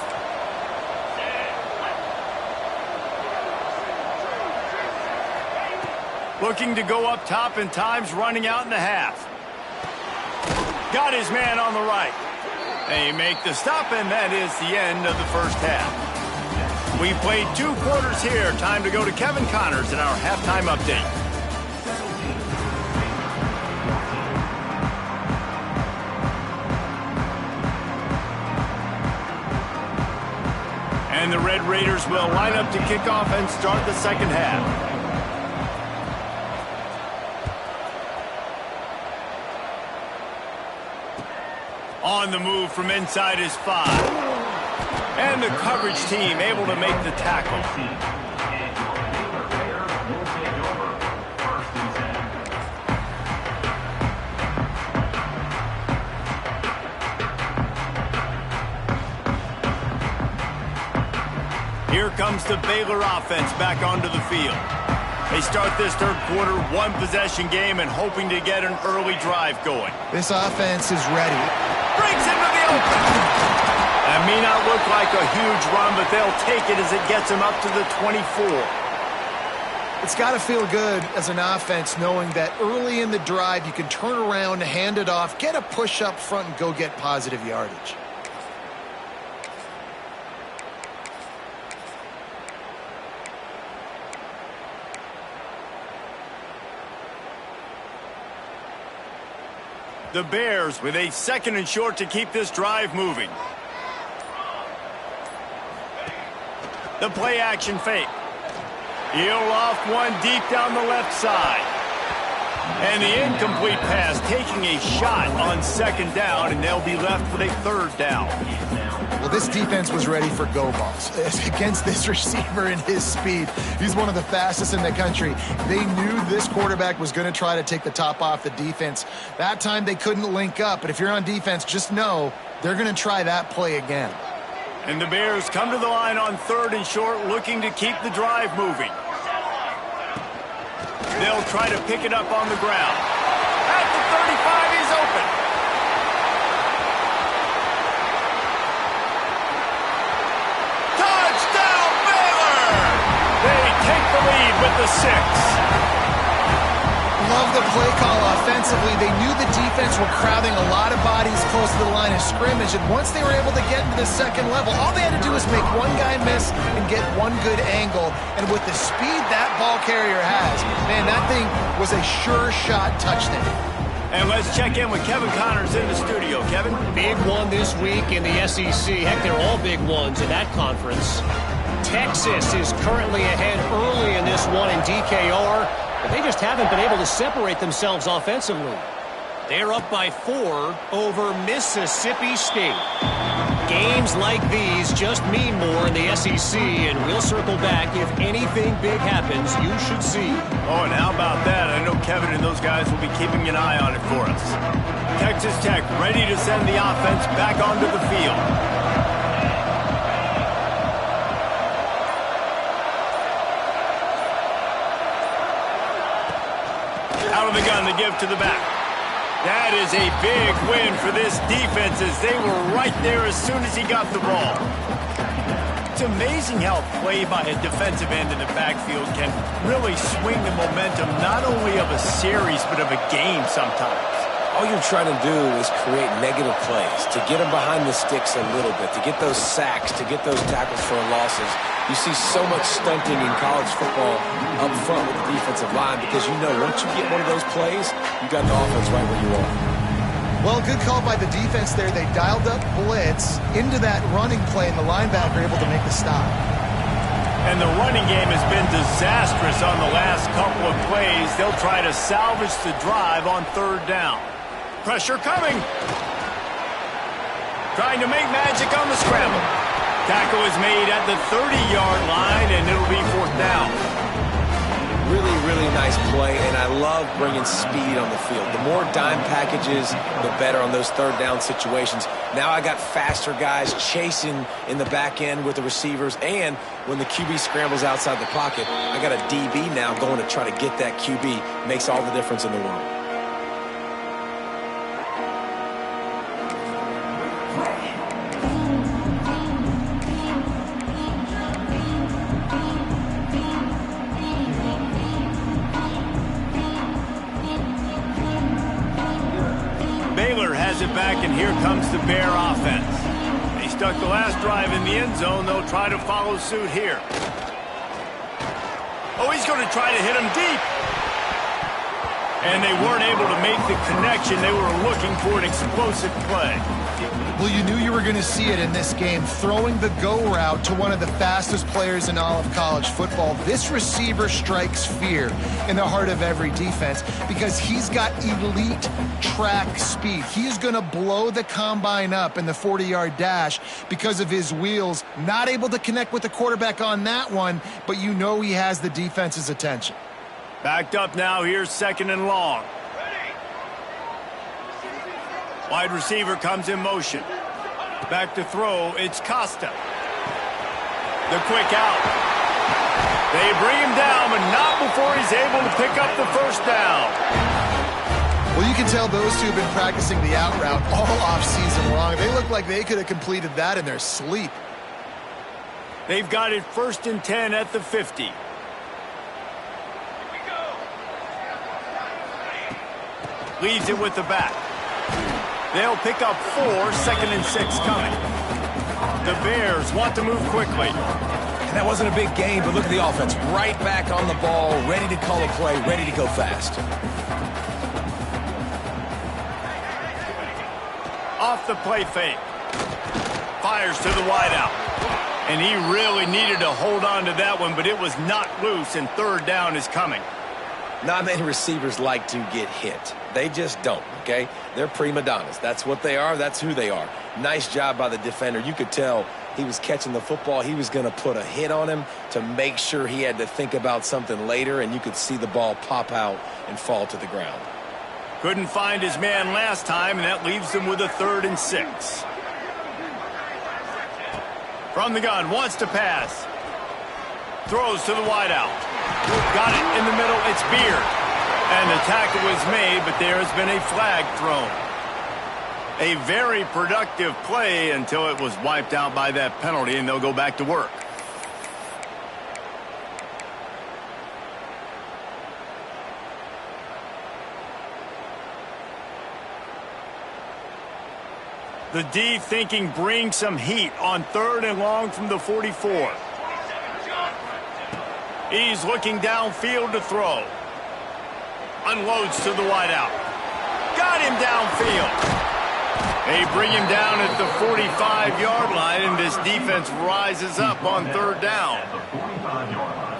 [SPEAKER 1] Looking to go up top, and time's running out in the half. Got his man on the right. They make the stop, and that is the end of the first half. We played 2 quarters here. Time to go to Kevin Connors in our halftime update. And the Red Raiders will line up to kick off and start the second half. On the move from inside his 5. And the coverage team able to make the tackle. Here comes the Baylor offense back onto the field. They start this third quarter, 1-possession game, and hoping to get an early drive going.
[SPEAKER 3] This offense is ready.
[SPEAKER 1] Breaks into the open. That may not look like a huge run, but they'll take it as it gets them up to the 24.
[SPEAKER 3] It's got to feel good as an offense knowing that early in the drive you can turn around, hand it off, get a push up front, and go get positive yardage.
[SPEAKER 1] The Bears with a 2nd and short to keep this drive moving. The play action fake. He'll off one deep down the left side. And the incomplete pass taking a shot on second down, and they'll be left with a third down.
[SPEAKER 3] Well, this defense was ready for go balls against this receiver and his speed. He's one of the fastest in the country. They knew this quarterback was going to try to take the top off the defense. That time they couldn't link up, but if you're on defense, just know they're going to try that play again.
[SPEAKER 1] And the Bears come to the line on 3rd and short, looking to keep the drive moving. They'll try to pick it up on the ground. At the 35, he's open. Touchdown, Baylor! They take the lead with the 6.
[SPEAKER 3] Love the play call offensively. They knew the defense were crowding a lot of bodies close to the line of scrimmage, and once they were able to get into the second level, all they had to do was make one guy miss and get one good angle. And with the speed that ball carrier has, man, that thing was a sure shot touchdown.
[SPEAKER 1] And let's check in with Kevin Connors in the studio. Kevin?
[SPEAKER 4] Big one this week in the SEC. Heck, they're all big ones in that conference. Texas is currently ahead early in this one in DKR, but they just haven't been able to separate themselves offensively. They're up by 4 over Mississippi State. Games like these just mean more in the SEC, and we'll circle back if anything big happens you should see.
[SPEAKER 1] Oh, and how about that? I know Kevin and those guys will be keeping an eye on it for us. Texas Tech ready to send the offense back onto the field. Out of the gun to give to the back. That is a big win for this defense as they were right there as soon as he got the ball. It's amazing how play by a defensive end in the backfield can really swing the momentum not only of a series but of a game sometimes.
[SPEAKER 2] All you're trying to do is create negative plays, to get them behind the sticks a little bit, to get those sacks, to get those tackles for losses. You see so much stunting in college football up front with the defensive line because you know once you get one of those plays, you got the offense right where you are.
[SPEAKER 3] Well, good call by the defense there. They dialed up blitz into that running play, and the linebacker able to make the stop.
[SPEAKER 1] And the running game has been disastrous on the last couple of plays. They'll try to salvage the drive on 3rd down. Pressure coming. Trying to make magic on the scramble. Tackle is made at the 30-yard line, and it'll be 4th down.
[SPEAKER 2] Really, really nice play, and I love bringing speed on the field. The more dime packages, the better on those 3rd down situations. Now I got faster guys chasing in the back end with the receivers, and when the QB scrambles outside the pocket, I got a DB now going to try to get that QB. Makes all the difference in the world.
[SPEAKER 1] Baylor has it back, and here comes the Bear offense. They stuck the last drive in the end zone. They'll try to follow suit here. Oh, he's going to try to hit him deep. And they weren't able to make the connection. They were looking for an explosive play.
[SPEAKER 3] Well, you knew you were going to see it in this game, throwing the go route to one of the fastest players in all of college football. This receiver strikes fear in the heart of every defense because he's got elite track speed. He's going to blow the combine up in the 40-yard dash because of his wheels. Not able to connect with the quarterback on that one, but you know he has the defense's attention.
[SPEAKER 1] Backed up now. Here's 2nd and long. Wide receiver comes in motion. Back to throw. It's Costa. The quick out. They bring him down, but not before he's able to pick up the 1st down.
[SPEAKER 3] Well, you can tell those two have been practicing the out route all offseason long. They look like they could have completed that in their sleep.
[SPEAKER 1] They've got it 1st and 10 at the 50. Leaves it with the back. They'll pick up 4, 2nd and 6 coming. The Bears want to move quickly.
[SPEAKER 2] And that wasn't a big game, but look at the offense. Right back on the ball, ready to call a play, ready to go fast.
[SPEAKER 1] Off the play fake. Fires to the wideout. And he really needed to hold on to that one, but it was knocked loose, and third down is coming.
[SPEAKER 2] Not many receivers like to get hit. They just don't, okay? They're prima donnas. That's what they are. That's who they are. Nice job by the defender. You could tell he was catching the football. He was going to put a hit on him to make sure he had to think about something later, and you could see the ball pop out and fall to the ground.
[SPEAKER 1] Couldn't find his man last time, and that leaves him with a 3rd and 6. From the gun, wants to pass. Throws to the wideout. Got it in the middle. It's Beard. And the tackle was made, but there has been a flag thrown. A very productive play until it was wiped out by that penalty, and they'll go back to work. The D thinking bring some heat on 3rd and long from the 44. He's looking downfield to throw. Unloads to the wideout. Got him downfield. They bring him down at the 45-yard line, and this defense rises up on 3rd down.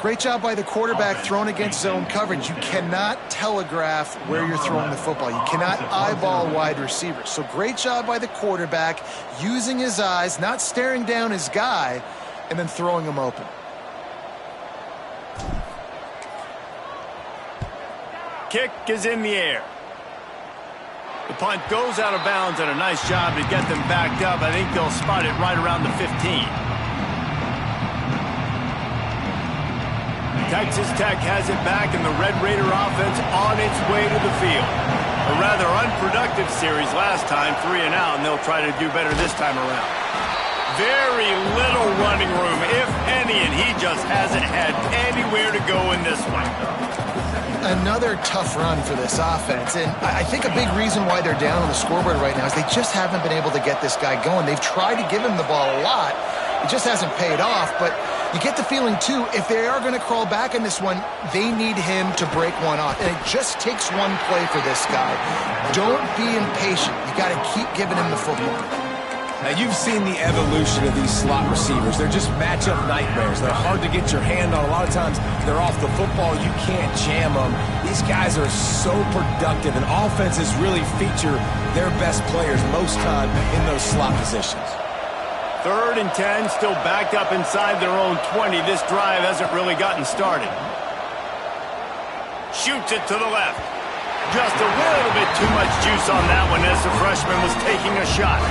[SPEAKER 3] Great job by the quarterback thrown against zone coverage. You cannot telegraph where you're throwing the football. You cannot eyeball wide receivers. So great job by the quarterback using his eyes, not staring down his guy, and then throwing him open.
[SPEAKER 1] Kick is in the air. The punt goes out of bounds, and a nice job to get them backed up. I think they'll spot it right around the 15. Texas Tech has it back, and the Red Raider offense on its way to the field. A rather unproductive series last time, 3 and out, and they'll try to do better this time around. Very little running room, if any, and he just hasn't had anywhere to go in this one.
[SPEAKER 3] Another tough run for this offense, and I think a big reason why they're down on the scoreboard right now is they just haven't been able to get this guy going. They've tried to give him the ball a lot. It just hasn't paid off, but you get the feeling, too, if they are going to crawl back in this one, they need him to break one off. And it just takes one play for this guy. Don't be impatient. You got to keep giving him the football.
[SPEAKER 2] Now, you've seen the evolution of these slot receivers. They're just matchup nightmares. They're hard to get your hand on. A lot of times, they're off the football. You can't jam them. These guys are so productive, and offenses really feature their best players most time in those slot positions.
[SPEAKER 1] 3rd and 10, still backed up inside their own 20. This drive hasn't really gotten started. Shoots it to the left. Just a little bit too much juice on that one as the freshman was taking a shot.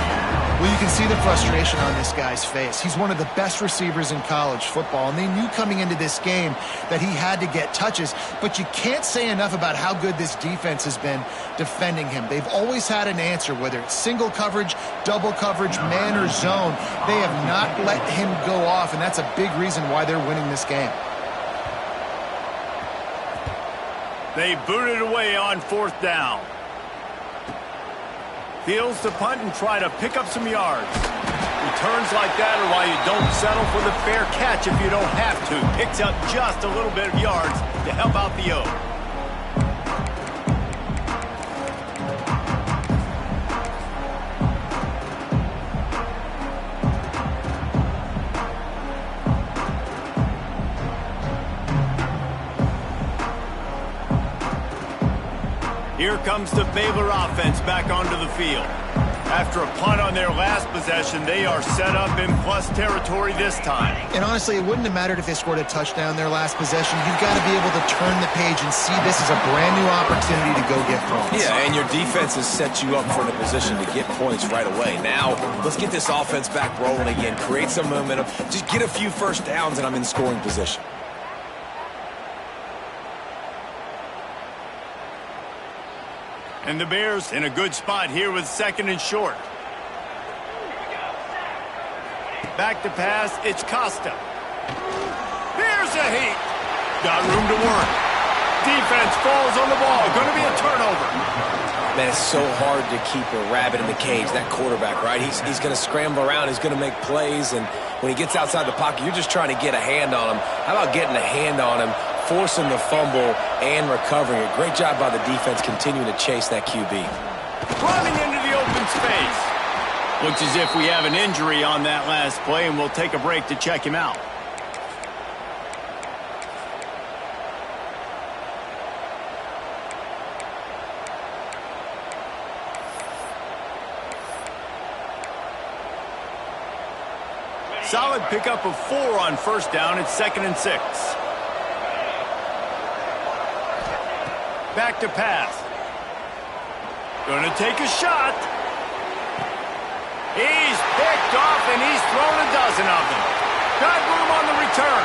[SPEAKER 3] Well, you can see the frustration on this guy's face. He's one of the best receivers in college football, and they knew coming into this game that he had to get touches, but you can't say enough about how good this defense has been defending him. They've always had an answer, whether it's single coverage, double coverage, man or zone. They have not let him go off, and that's a big reason why they're winning this game.
[SPEAKER 1] They booted away on 4th down. Fields to punt and try to pick up some yards. Returns like that are why you don't settle for the fair catch if you don't have to. Picks up just a little bit of yards to help out the O. Here comes the Baylor offense back onto the field. After a punt on their last possession, they are set up in plus territory this time.
[SPEAKER 3] And honestly, it wouldn't have mattered if they scored a touchdown their last possession. You've got to be able to turn the page and see this as a brand new opportunity to go get points.
[SPEAKER 2] Yeah, and your defense has set you up for the position to get points right away. Now, let's get this offense back rolling again, create some momentum, just get a few first downs, and I'm in scoring position.
[SPEAKER 1] And the Bears in a good spot here with 2nd and short. Back to pass, it's Costa. Here's a heat. Got room to work. Defense falls on the ball. Going to be a turnover.
[SPEAKER 2] Man, it's so hard to keep a rabbit in the cage, that quarterback, right? He's going to scramble around. He's going to make plays, and when he gets outside the pocket, you're just trying to get a hand on him. How about getting a hand on him, forcing the fumble, and recovering it? Great job by the defense continuing to chase that QB.
[SPEAKER 1] Running into the open space. Looks as if we have an injury on that last play, and we'll take a break to check him out. Solid pickup of 4 on first down. It's 2nd and 6. Back to pass. Gonna take a shot. He's picked off, and he's thrown a dozen of them. Got room on the return.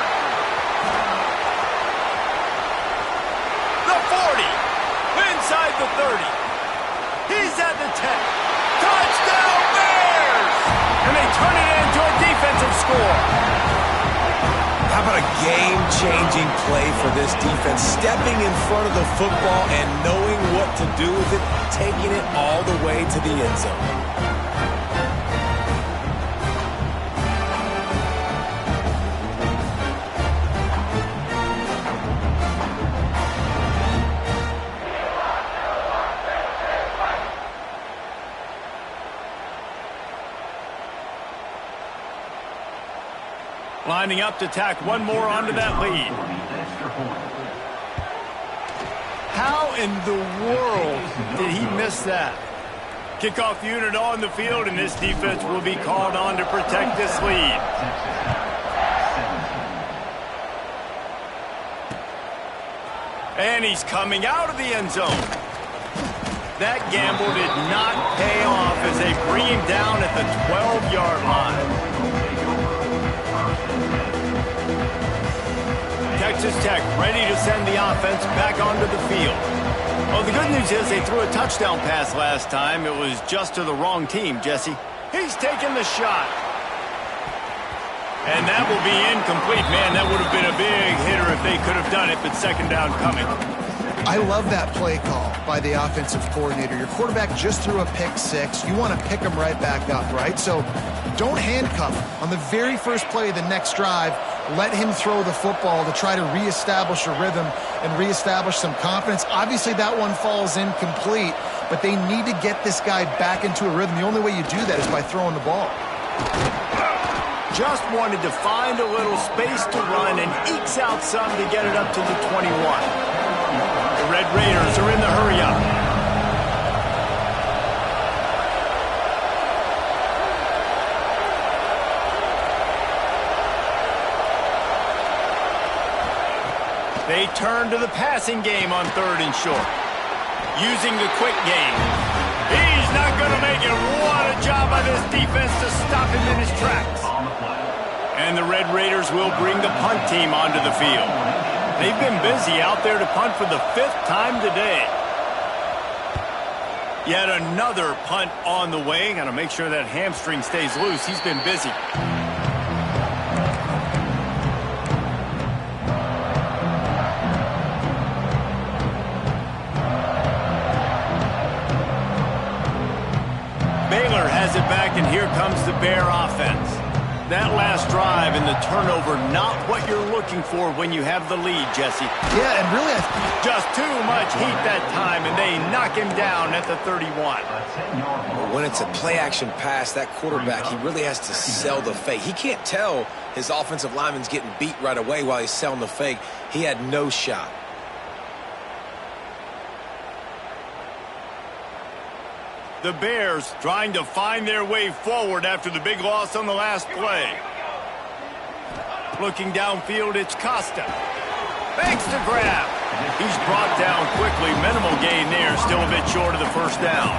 [SPEAKER 1] The 40. Inside the 30. He's at the 10. Touchdown Bears! And they turn it into a defensive score.
[SPEAKER 2] How about a game-changing play for this defense? Stepping in front of the football and knowing what to do with it, taking it all the way to the end zone.
[SPEAKER 1] Lining up to tack one more onto that lead. How in the world did he miss that? Kickoff unit on the field, and this defense will be called on to protect this lead. And he's coming out of the end zone. That gamble did not pay off as they bring him down at the 12-yard line. Texas Tech ready to send the offense back onto the field. Well, the good news is they threw a touchdown pass last time. It was just to the wrong team, Jesse. He's taking the shot. And that will be incomplete. Man, that would have been a big hitter if they could have done it, but 2nd down coming.
[SPEAKER 3] I love that play call by the offensive coordinator. Your quarterback just threw a pick 6. You want to pick him right back up, right? So don't handcuff him. On the very first play of the next drive, let him throw the football to try to reestablish a rhythm and reestablish some confidence. Obviously, that one falls incomplete, but they need to get this guy back into a rhythm. The only way you do that is by throwing the ball.
[SPEAKER 1] Just wanted to find a little space to run and ekes out some to get it up to the 21. The Red Raiders are in the hurry-up. They turn to the passing game on 3rd and short. Using the quick game. He's not going to make it. What a job by this defense to stop him in his tracks. And the Red Raiders will bring the punt team onto the field. They've been busy out there to punt for the 5th time today. Yet another punt on the way. Got to make sure that hamstring stays loose. He's been busy. Baylor has it back, and here comes the Bear offense. That last drive and the turnover, not what you're looking for when you have the lead, Jesse.
[SPEAKER 3] Yeah, and really,
[SPEAKER 1] just too much heat that time, and they knock him down at the 31.
[SPEAKER 2] When it's a play-action pass, that quarterback, he really has to sell the fake. He can't tell his offensive lineman's getting beat right away while he's selling the fake. He had no shot.
[SPEAKER 1] The Bears trying to find their way forward after the big loss on the last play. Looking downfield, it's Costa. Makes the grab. He's brought down quickly. Minimal gain there. Still a bit short of the 1st down.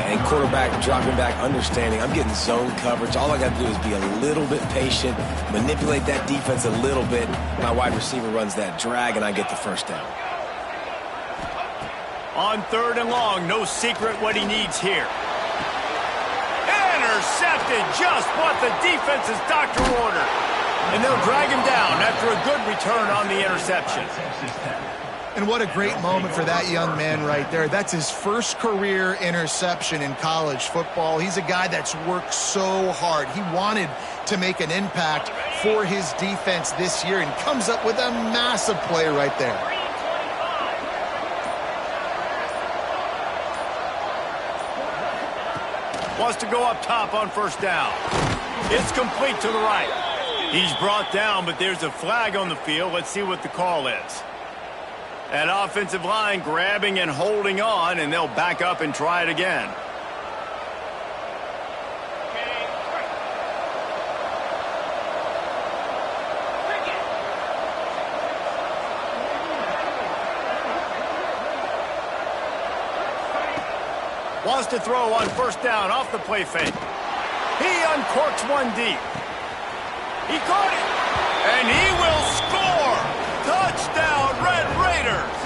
[SPEAKER 2] And quarterback dropping back, understanding I'm getting zone coverage. All I got to do is be a little bit patient, manipulate that defense a little bit. My wide receiver runs that drag, and I get the 1st down.
[SPEAKER 1] On 3rd and long, no secret what he needs here. Intercepted, just what the defense's doctor ordered. And they'll drag him down after a good return on the interception.
[SPEAKER 3] And what a great moment for that young man right there. That's his first career interception in college football. He's a guy that's worked so hard. He wanted to make an impact for his defense this year and comes up with a massive play right there.
[SPEAKER 1] Wants to go up top on first down. It's complete to the right. He's brought down, but there's a flag on the field. Let's see what the call is. That offensive line grabbing and holding on, and they'll back up and try it again. Wants to throw on first down off the play fake. He uncorks one deep. He caught it, and he will score. Touchdown, Red Raiders.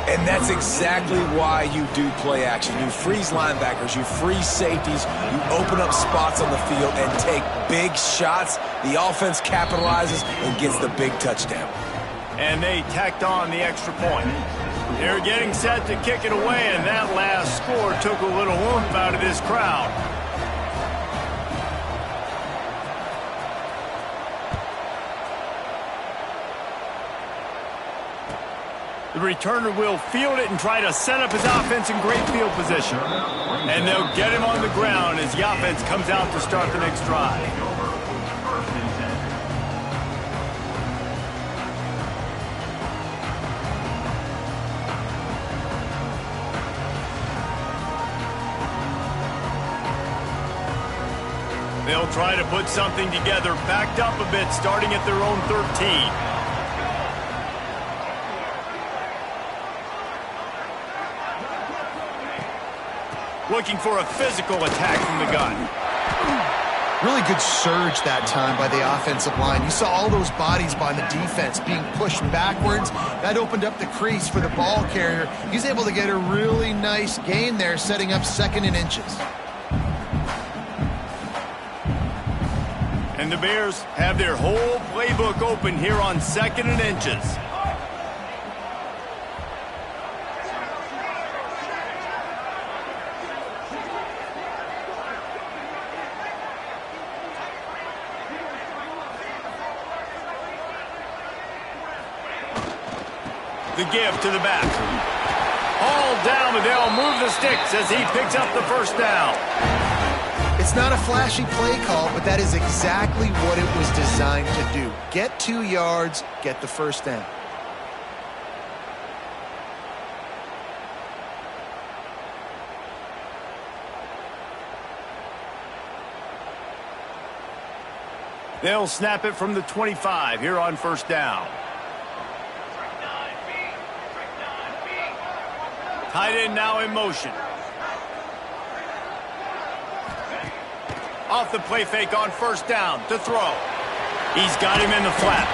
[SPEAKER 2] And that's exactly why you do play action. You freeze linebackers, you freeze safeties, you open up spots on the field and take big shots. The offense capitalizes and gets the big touchdown.
[SPEAKER 1] And they tacked on the extra point. They're getting set to kick it away, and that last score took a little oomph out of this crowd. The returner will field it and try to set up his offense in great field position. And they'll get him on the ground as the offense comes out to start the next drive. They'll try to put something together, backed up a bit, starting at their own 13. Looking for a physical attack from the gun.
[SPEAKER 3] Really good surge that time by the offensive line. You saw all those bodies by the defense being pushed backwards. That opened up the crease for the ball carrier. He's able to get a really nice gain there, setting up 2nd and inches.
[SPEAKER 1] And the Bears have their whole playbook open here on 2nd and inches. The give to the back. All down, but they'll move the sticks as he picks up the first down.
[SPEAKER 3] It's not a flashy play call, but that is exactly what it was designed to do. Get 2 yards, get the first down.
[SPEAKER 1] They'll snap it from the 25 here on first down. Tight end now in motion. Off the play fake on first down to throw. He's got him in the flat.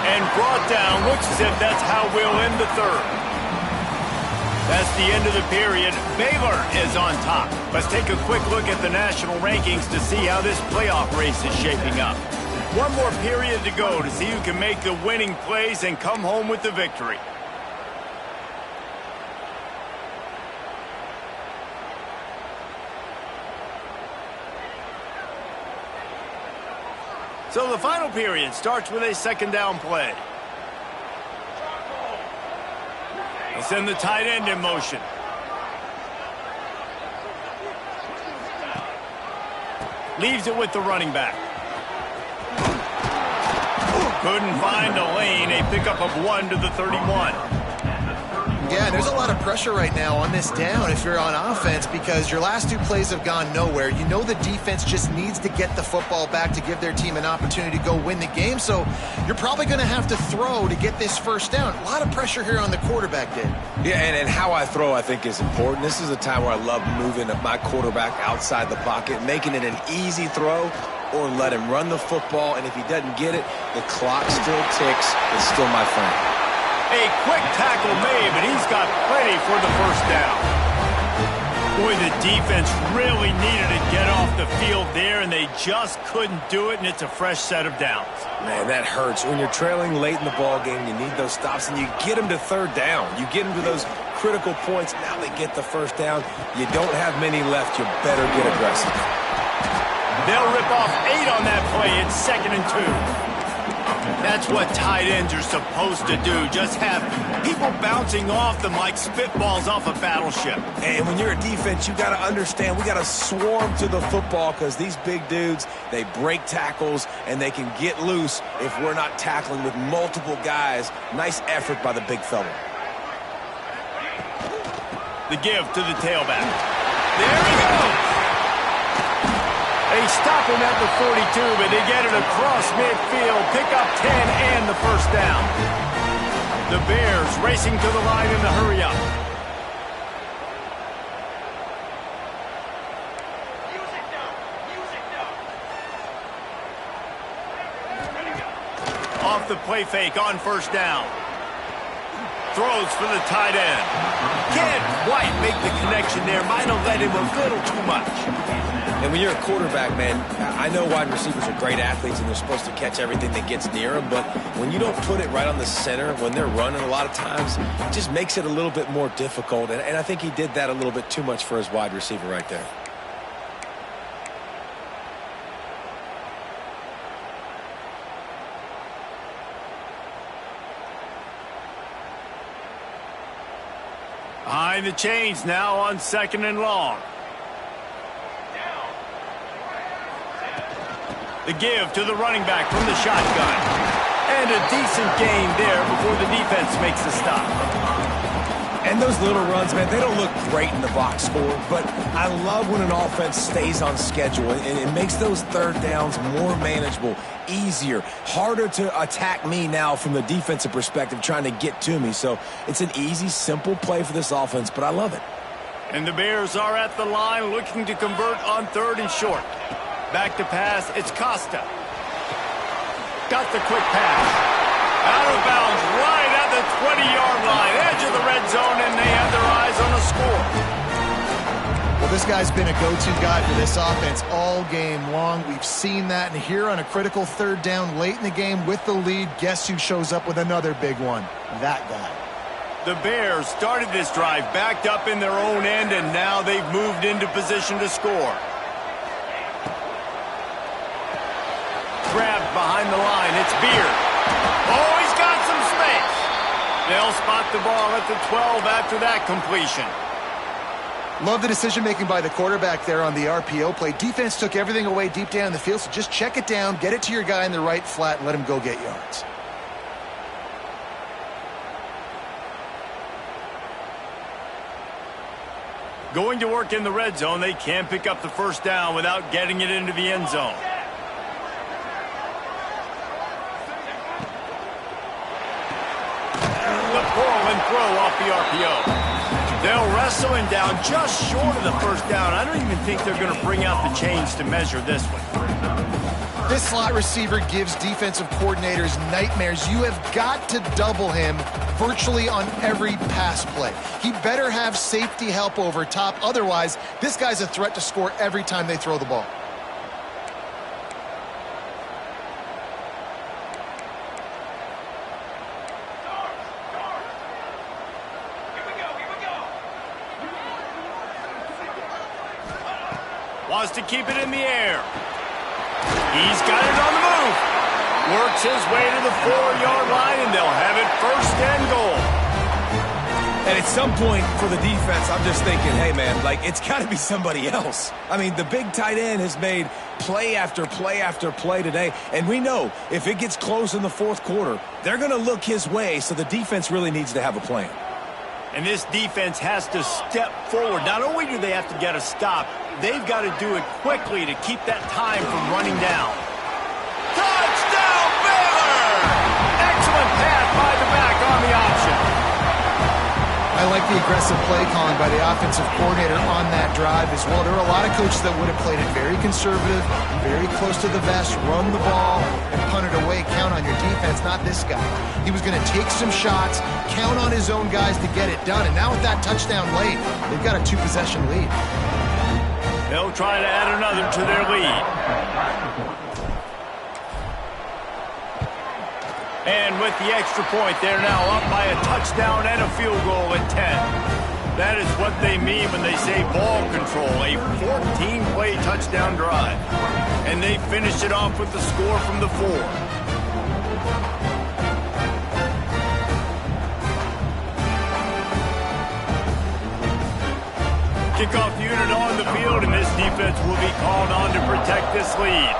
[SPEAKER 1] And brought down. Looks as if that's how we'll end the third. That's the end of the period. Baylor is on top. Let's take a quick look at the national rankings to see how this playoff race is shaping up. One more period to go to see who can make the winning plays and come home with the victory. So the final period starts with a 2nd down play. They'll send the tight end in motion. Leaves it with the running back. Couldn't find a lane. A pickup of 1 to the 31.
[SPEAKER 3] Yeah, there's a lot of pressure right now on this down if you're on offense because your last 2 plays have gone nowhere. You know the defense just needs to get the football back to give their team an opportunity to go win the game, so you're probably going to have to throw to get this first down. A lot of pressure here on the quarterback, Dave.
[SPEAKER 2] Yeah, and how I throw, I think, is important. This is a time where I love moving my quarterback outside the pocket, making it an easy throw, or let him run the football, and if he doesn't get it, the clock still ticks. It's still my friend.
[SPEAKER 1] A quick tackle made, but he's got plenty for the first down. Boy, the defense really needed to get off the field there, and they just couldn't do it, and it's a fresh set of downs.
[SPEAKER 2] Man, that hurts. When you're trailing late in the ball game, you need those stops, and you get them to 3rd down. You get them to those critical points. Now they get the first down. You don't have many left. You better get aggressive.
[SPEAKER 1] They'll rip off 8 on that play. It's 2nd and 2. That's what tight ends are supposed to do. Just have people bouncing off them like spitballs off a battleship.
[SPEAKER 2] And when you're a defense, you got to understand, we got to swarm to the football because these big dudes, they break tackles and they can get loose if we're not tackling with multiple guys. Nice effort by the big fella.
[SPEAKER 1] The give to the tailback. There he goes. They stop him at the 42, but they get it across midfield, pick up 10 and the first down. The Bears racing to the line in the hurry-up. Off the play fake on first down. Throws for the tight end. Can't quite make the connection there. Might have led him a little too much.
[SPEAKER 2] And when you're a quarterback, man, I know wide receivers are great athletes and they're supposed to catch everything that gets near them, but when you don't put it right on the center, when they're running a lot of times, it just makes it a little bit more difficult. And I think he did that a little bit too much for his wide receiver right there.
[SPEAKER 1] Behind the chains now on 2nd and long. The give to the running back from the shotgun. And a decent gain there before the defense makes the stop.
[SPEAKER 2] And those little runs, man, they don't look great in the box score, but I love when an offense stays on schedule, and it makes those third downs more manageable, easier, harder to attack me now from the defensive perspective trying to get to me. So it's an easy, simple play for this offense, but I love it.
[SPEAKER 1] And the Bears are at the line looking to convert on 3rd and short. Back to pass, it's Costa. Got the quick pass. Out of bounds right at the 20-yard line. Edge of the red zone, and they have their eyes on the score.
[SPEAKER 3] Well, this guy's been a go-to guy for this offense all game long. We've seen that, and here on a critical 3rd down late in the game with the lead, guess who shows up with another big one? That guy.
[SPEAKER 1] The Bears started this drive backed up in their own end, and now they've moved into position to score. Grabbed behind the line. It's Beard. Oh, he's got some space. They'll spot the ball at the 12 after that completion.
[SPEAKER 3] Love the decision-making by the quarterback there on the RPO play. Defense took everything away deep down the field, so just check it down, get it to your guy in the right flat, and let him go get yards.
[SPEAKER 1] Going to work in the red zone, they can't pick up the first down without getting it into the end zone. Throw off the RPO. They'll wrestle him down just short of the first down. I don't even think they're going to bring out the chains to measure this one.
[SPEAKER 3] This slot receiver gives defensive coordinators nightmares. You have got to double him virtually on every pass play. He better have safety help over top. Otherwise, this guy's a threat to score every time they throw the ball.
[SPEAKER 1] Wants to keep it in the air. He's got it on the move. Works his way to the 4-yard line, and they'll have it 1st and goal.
[SPEAKER 2] And at some point for the defense, I'm just thinking, hey, man, like, it's got to be somebody else. I mean, the big tight end has made play after play after play today, and we know if it gets close in the 4th quarter, they're going to look his way, so the defense really needs to have a plan.
[SPEAKER 1] And this defense has to step forward. Not only do they have to get a stop, they've got to do it quickly to keep that time from running down. Touchdown, Baylor! Excellent pass by the back on the option.
[SPEAKER 3] I like the aggressive play calling by the offensive coordinator on that drive as well. There are a lot of coaches that would have played it very conservative, very close to the vest, run the ball, and punt it away. Count on your defense, not this guy. He was going to take some shots, count on his own guys to get it done. And now with that touchdown late, they've got a 2-possession lead.
[SPEAKER 1] They'll try to add another to their lead. And with the extra point, they're now up by a touchdown and a field goal at 10. That is what they mean when they say ball control, a 14-play touchdown drive. And they finished it off with the score from the 4. Kickoff unit on the field, and this defense will be called on to protect this lead.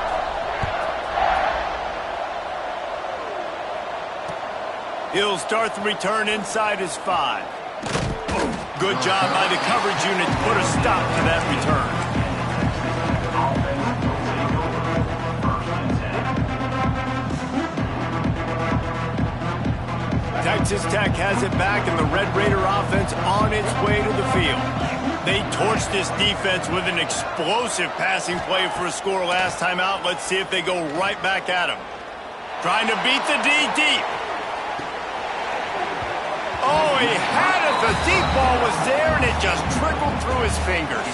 [SPEAKER 1] He'll start the return inside his 5. Good job by the coverage unit to put a stop to that return. Texas Tech has it back, and the Red Raider offense on its way to the field. They torched this defense with an explosive passing play for a score last time out. Let's see if they go right back at him. Trying to beat the D deep. Oh, he had it. The deep ball was there, and it just trickled through his fingers.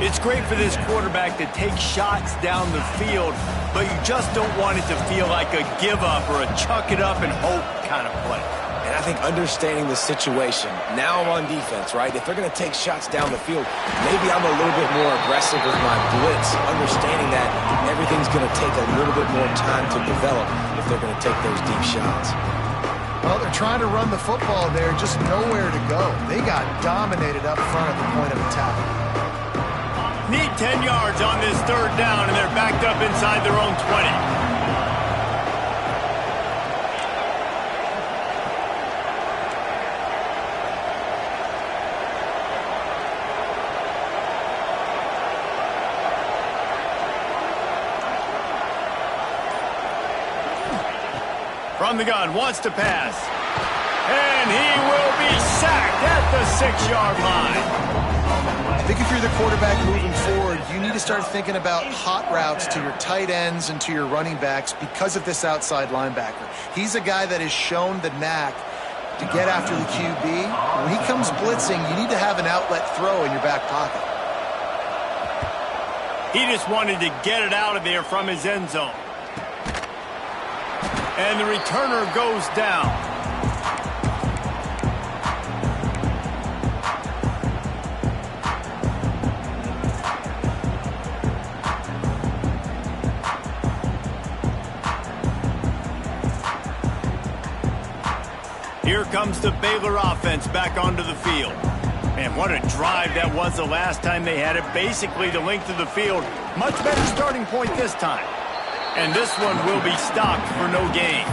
[SPEAKER 1] It's great for this quarterback to take shots down the field, but you just don't want it to feel like a give-up or a chuck-it-up and hope kind of play.
[SPEAKER 2] And I think understanding the situation, now I'm on defense, right? If they're going to take shots down the field, maybe I'm a little bit more aggressive with my blitz, understanding that everything's going to take a little bit more time to develop if they're going to take those deep shots.
[SPEAKER 3] Well, they're trying to run the football there, just nowhere to go. They got dominated up front at the point of attack.
[SPEAKER 1] Need 10 yards on this third down, and they're backed up inside their own 20. From the gun, wants to pass. And he will be sacked at the 6-yard line.
[SPEAKER 3] I think if you're the quarterback moving forward, you need to start thinking about hot routes to your tight ends and to your running backs because of this outside linebacker. He's a guy that has shown the knack to get after the QB. When he comes blitzing, you need to have an outlet throw in your back pocket.
[SPEAKER 1] He just wanted to get it out of there from his end zone. And the returner goes down. Here comes the Baylor offense back onto the field. Man, what a drive that was the last time they had it. Basically the length of the field. Much better starting point this time. And this one will be stopped for no gain.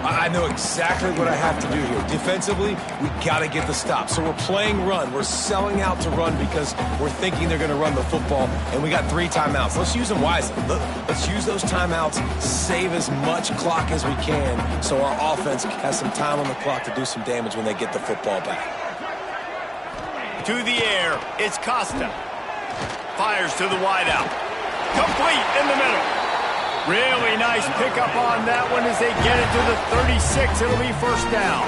[SPEAKER 2] I know exactly what I have to do here. Defensively, we got to get the stop. So we're playing run. We're selling out to run because we're thinking they're going to run the football, and we got 3 timeouts. Let's use them wisely. Let's use those timeouts, save as much clock as we can so our offense has some time on the clock to do some damage when they get the football back.
[SPEAKER 1] To the air, it's Costa. Fires to the wideout. Complete in the middle. Really nice pickup on that one as they get it to the 36. It'll be first down.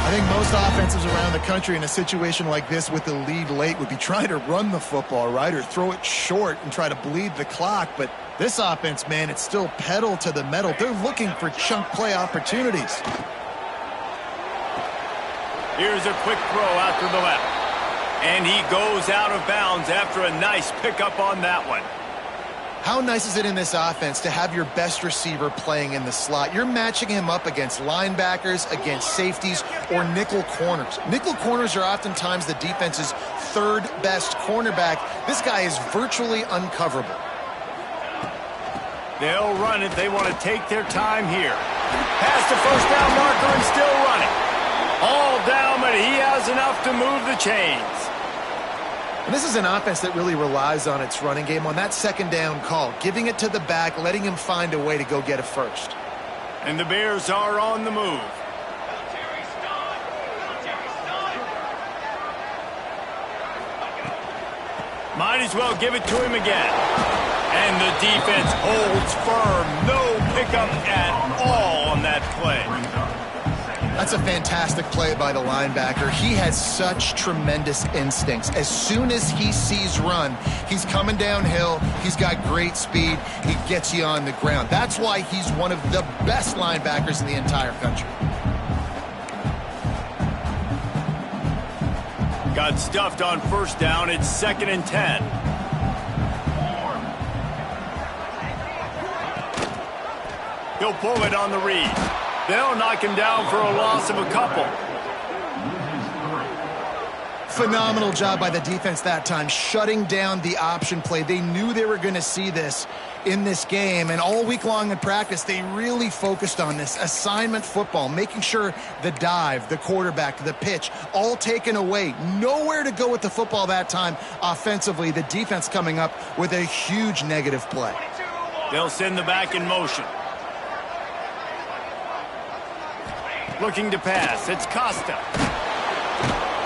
[SPEAKER 3] I think most offenses around the country in a situation like this with the lead late would be trying to run the football, right, or throw it short and try to bleed the clock. But this offense, man, it's still pedal to the metal. They're looking for chunk play opportunities.
[SPEAKER 1] Here's a quick throw out to the left. And he goes out of bounds after a nice pickup on that one.
[SPEAKER 3] How nice is it in this offense to have your best receiver playing in the slot? You're matching him up against linebackers, against safeties, or nickel corners. Nickel corners are oftentimes the defense's third best cornerback. This guy is virtually uncoverable.
[SPEAKER 1] They'll run it. They want to take their time here. Past the first down marker and still running. All down, but he has enough to move the chains.
[SPEAKER 3] And this is an offense that really relies on its running game on that second down call, giving it to the back, letting him find a way to go get a first.
[SPEAKER 1] And the Bears are on the move. Might as well give it to him again. And the defense holds firm. No pickup at all on that play.
[SPEAKER 3] That's a fantastic play by the linebacker. He has such tremendous instincts. As soon as he sees run, he's coming downhill. He's got great speed. He gets you on the ground. That's why he's one of the best linebackers in the entire country.
[SPEAKER 1] Got stuffed on first down. It's 2nd and 10. He'll pull it on the read. They'll knock him down for a loss of a couple.
[SPEAKER 3] Phenomenal job by the defense that time, shutting down the option play. They knew they were going to see this in this game, and all week long in practice, they really focused on this assignment football, making sure the dive, the quarterback, the pitch, all taken away. Nowhere to go with the football that time offensively. The defense coming up with a huge negative play.
[SPEAKER 1] They'll send the back in motion. Looking to pass. It's Costa.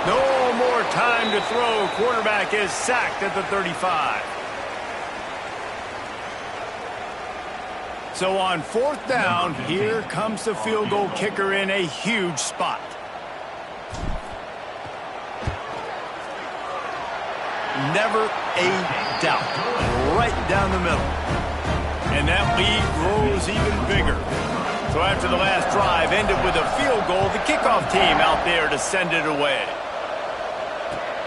[SPEAKER 1] No more time to throw. Quarterback is sacked at the 35. So on 4th down, here comes the field goal kicker in a huge spot. Never a doubt. Right down the middle. And that lead grows even bigger. So after the last drive ended with a field goal, the kickoff team out there to send it away.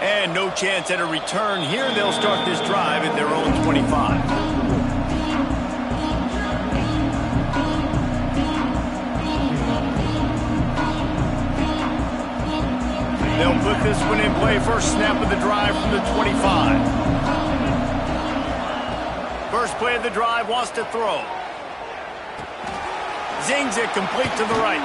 [SPEAKER 1] And no chance at a return here. They'll start this drive at their own 25. They'll put this one in play. First snap of the drive from the 25. First play of the drive, wants to throw. Zings it complete to the right.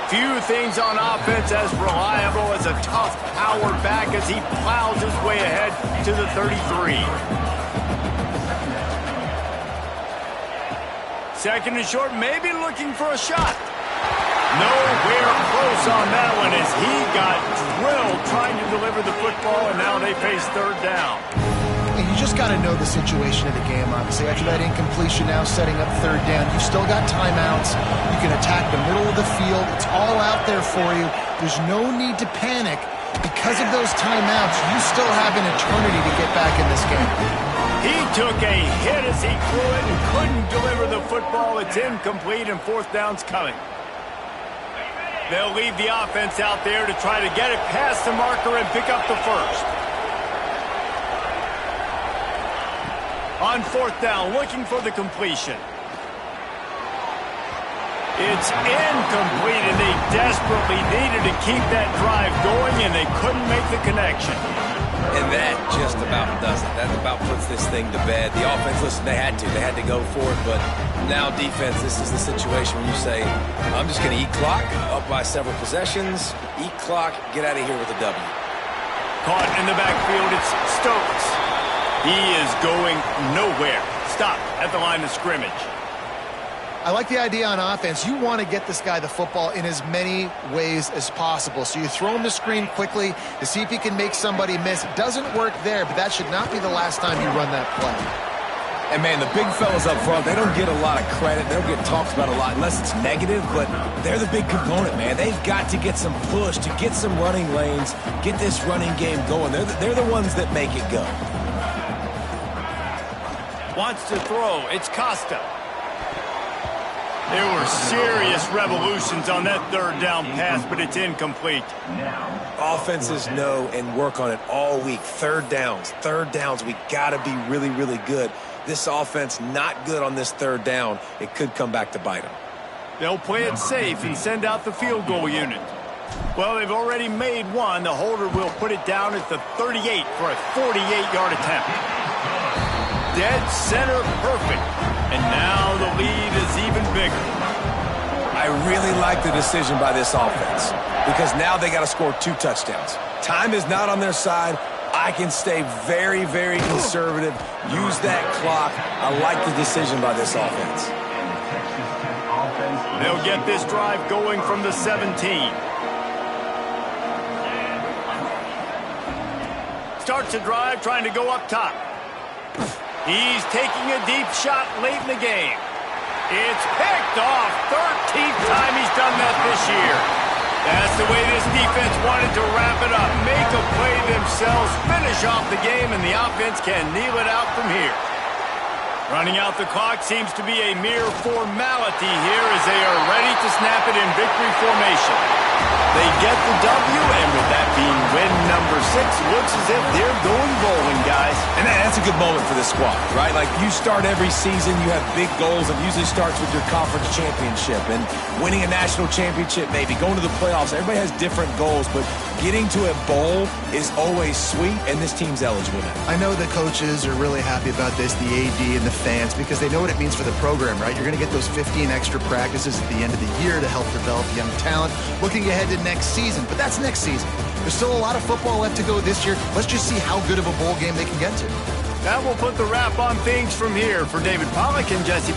[SPEAKER 1] Few things on offense as reliable as a tough power back as he plows his way ahead to the 33. Second and short, maybe looking for a shot. Nowhere close on that one as he got drilled trying to deliver the football, and now they face 3rd down.
[SPEAKER 3] And you just got to know the situation of the game, obviously. After that incompletion now setting up 3rd down, you've still got timeouts. You can attack the middle of the field. It's all out there for you. There's no need to panic. Because of those timeouts, you still have an eternity to get back in this game.
[SPEAKER 1] He took a hit as he threw it and couldn't deliver the football. It's incomplete, and 4th down's coming. They'll leave the offense out there to try to get it past the marker and pick up the first. On 4th down, looking for the completion. It's incomplete, and they desperately needed to keep that drive going, and they couldn't make the connection.
[SPEAKER 2] And that just about does it. That about puts this thing to bed. The offense, listen, they had to go for it, but now defense, this is the situation where you say, I'm just going to eat clock, up by several possessions, eat clock, get out of here with a W.
[SPEAKER 1] Caught in the backfield, it's Stokes. He is going nowhere. Stop at the line of scrimmage.
[SPEAKER 3] I like the idea on offense. You want to get this guy the football in as many ways as possible. So you throw him the screen quickly to see if he can make somebody miss. It doesn't work there, but that should not be the last time you run that play.
[SPEAKER 2] And, man, the big fellas up front, they don't get a lot of credit. They don't get talked about a lot unless it's negative, but they're the big component, man. They've got to get some push, to get some running lanes, get this running game going. They're the ones that make it go.
[SPEAKER 1] Wants to throw. It's Costa. There were serious revolutions on that 3rd down pass, but it's incomplete.
[SPEAKER 2] Offenses know and work on it all week. 3rd downs. We got to be really, really good. This offense not good on this 3rd down. It could come back to bite them.
[SPEAKER 1] They'll play it safe and send out the field goal unit. Well, they've already made one. The holder will put it down at the 38 for a 48-yard attempt. Dead center perfect. And now the lead is even bigger.
[SPEAKER 2] I really like the decision by this offense because now they got to score 2 touchdowns. Time is not on their side. I can stay very, very conservative, use that clock. I like the decision by this offense.
[SPEAKER 1] They'll get this drive going from the 17. Starts a drive trying to go up top. He's taking a deep shot late in the game. It's picked off. 13th time he's done that this year. That's the way this defense wanted to wrap it up. Make a play themselves, finish off the game, and the offense can kneel it out from here. Running out the clock seems to be a mere formality here as they are ready to snap it in victory formation. They get the W, and with that being win number looks as if they're going bowling, guys.
[SPEAKER 2] And that's a good moment for this squad, right? Like, you start every season, you have big goals. It usually starts with your conference championship and winning a national championship, maybe going to the playoffs. Everybody has different goals, but getting to a bowl is always sweet, and this team's eligible now.
[SPEAKER 3] I know the coaches are really happy about this, the AD and the fans, because they know what it means for the program, right? You're going to get those 15 extra practices at the end of the year to help develop young talent, looking ahead to next season. But that's next season. There's still a lot of football left to go this year. Let's just see how good of a bowl game they can get to.
[SPEAKER 1] That will put the wrap on things from here. For David Pollack and Jesse